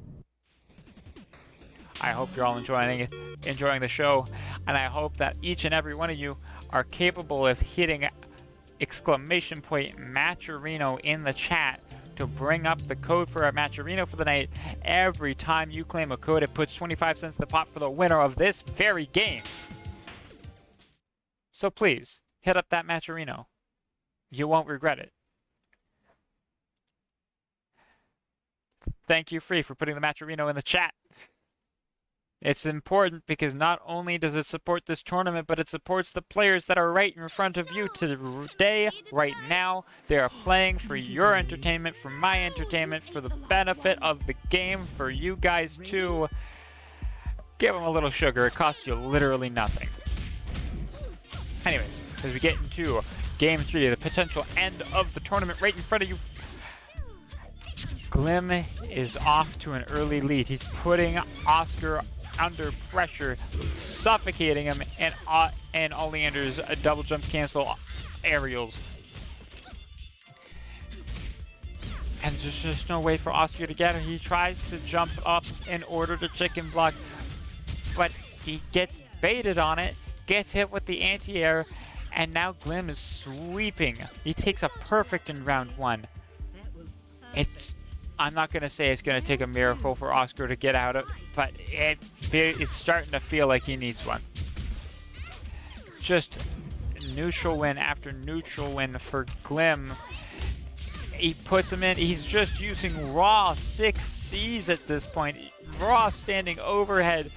I hope you're all enjoying the show, and I hope that each and every one of you are capable of hitting exclamation point Matcherino in the chat to bring up the code for our Matcherino for the night. Every time you claim a code, it puts 25 cents in the pot for the winner of this very game. So please, hit up that Matcherino. You won't regret it. Thank you, Free, for putting the Matcherino in the chat. It's important because not only does it support this tournament, but it supports the players that are right in front of you today, right now. They are playing for your entertainment, for my entertainment, for the benefit of the game, for you guys too. Give them a little sugar. It costs you literally nothing. Anyways, as we get into Game 3, the potential end of the tournament right in front of you, Glim is off to an early lead. He's putting Oscar under pressure, suffocating him, and Oleander's double jump cancel aerials. And there's just no way for Oscar to get her. He tries to jump up in order to chicken block, but he gets baited on it, gets hit with the anti-air, and now Glim is sweeping. He takes a perfect in round 1. I'm not going to say it's going to take a miracle for Oscar to get out of, but it's starting to feel like he needs one. Just neutral win after neutral win for Glim. He puts him in. He's just using raw 6Cs at this point. Raw standing overhead.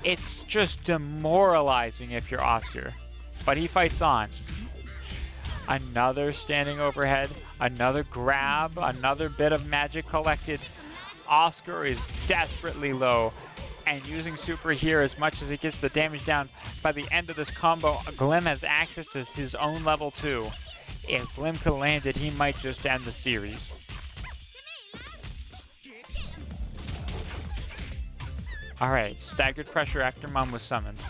It's just demoralizing if you're Oscar. But he fights on. Another standing overhead. Another grab, another bit of magic collected. Oscar is desperately low and using super here as much as he gets the damage down. By the end of this combo, Glim has access to his own level 2. If Glim could land it, he might just end the series. Alright, staggered pressure after Mum was summoned.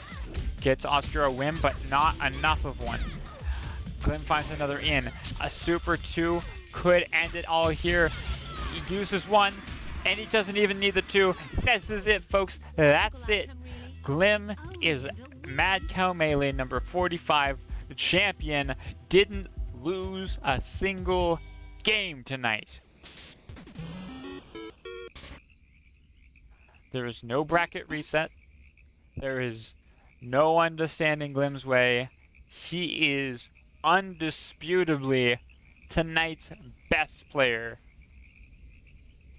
Gets Oscar a win, but not enough of one. Glim finds another in. A super 2 could end it all here. He uses 1, and he doesn't even need the 2. This is it, folks. That's it. Glim is Mad Cow Melee number 45. the champion, didn't lose a single game tonight. There is no bracket reset. There is no understanding Glim's way. He is undisputably tonight's best player.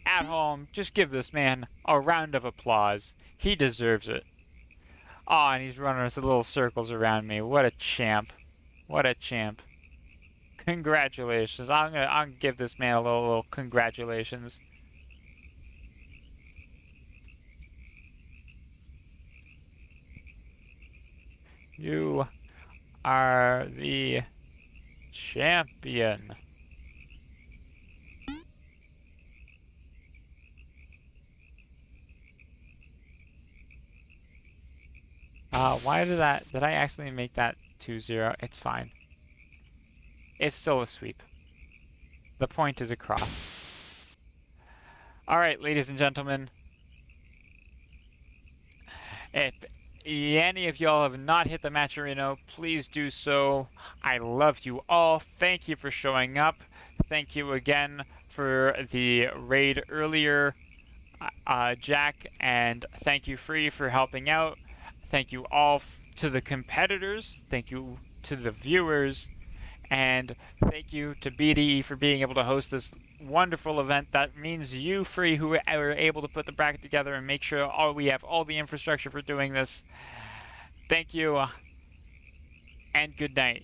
At home, just give this man a round of applause. He deserves it. Aw, and he's running us little circles around me. What a champ. What a champ. Congratulations. I'm gonna give this man a little congratulations. You are the champion. Why did I accidentally make that 2-0? It's fine. It's still a sweep. The point is across. Alright, ladies and gentlemen. If any of y'all have not hit the Matcherino, please do so. I love you all. Thank you for showing up. Thank you again for the raid earlier, Jack, and thank you, Free, for helping out. Thank you all to the competitors. Thank you to the viewers. And thank you to BDE for being able to host this wonderful event. That means you, Free, who were able to put the bracket together and make sure we have all the infrastructure for doing this. Thank you, and good night.